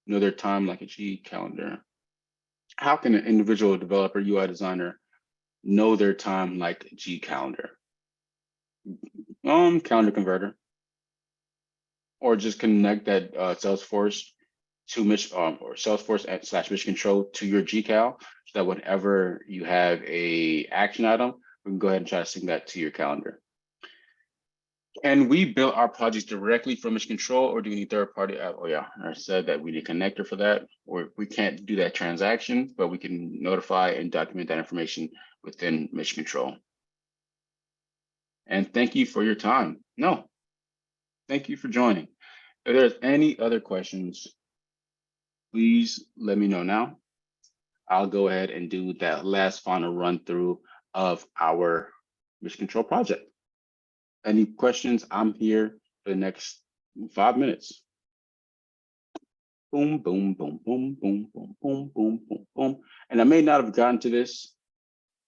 S1: know their time like a G calendar. How can an individual developer, UI designer, know their time like G calendar? Calendar converter, or just connect that Salesforce to or Salesforce / Mission Control to your GCal, so that whenever you have a action item, we can go ahead and try to sync that to your calendar. And we build our projects directly from Mission Control, or do we need third party? Oh yeah, I said that we need a connector for that, or we can't do that transaction, but we can notify and document that information within Mission Control. And thank you for your time. No, thank you for joining. If there's any other questions, please let me know now. I'll go ahead and do that last final run through of our Mission Control project. Any questions? I'm here for the next 5 minutes. Boom, boom, boom, boom, boom, boom, boom, boom, boom, boom. And I may not have gotten to this,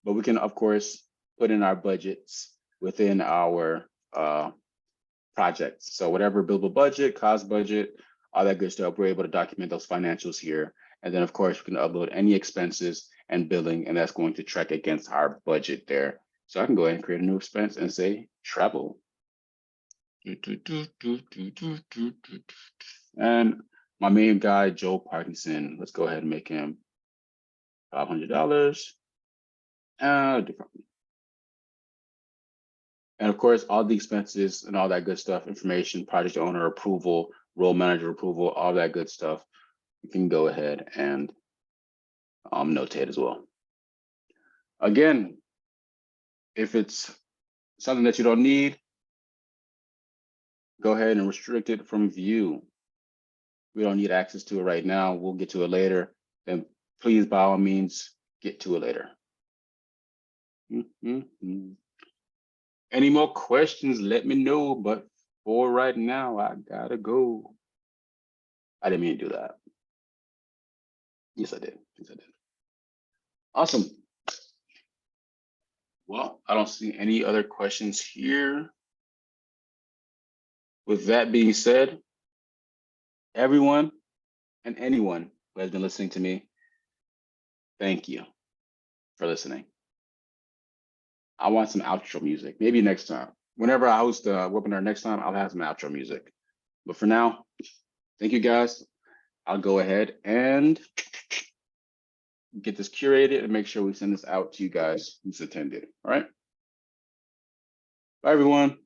S1: but we can, of course, put in our budgets within our projects. So whatever billable budget, cost budget, all that good stuff, we're able to document those financials here. And then, of course, we can upload any expenses and billing, and that's going to track against our budget there. So I can go ahead and create a new expense and say travel. And my main guy, Joe Parkinson, let's go ahead and make him $500. Different. And of course, all the expenses and all that good stuff, information, project owner approval, role manager approval, all that good stuff, you can go ahead and notate as well. Again, if it's something that you don't need, go ahead and restrict it from view. We don't need access to it right now. We'll get to it later. Then please, by all means, get to it later. Any more questions, let me know. But for right now, I gotta go. I didn't mean to do that. Yes, I did. Yes, I did. Awesome. Well, I don't see any other questions here. With that being said, everyone and anyone who has been listening to me, thank you for listening. I want some outro music, maybe next time. Whenever I host a webinar next time, I'll have some outro music. But for now, thank you guys. I'll go ahead and get this curated and make sure we send this out to you guys who's attended. All right. Bye, everyone.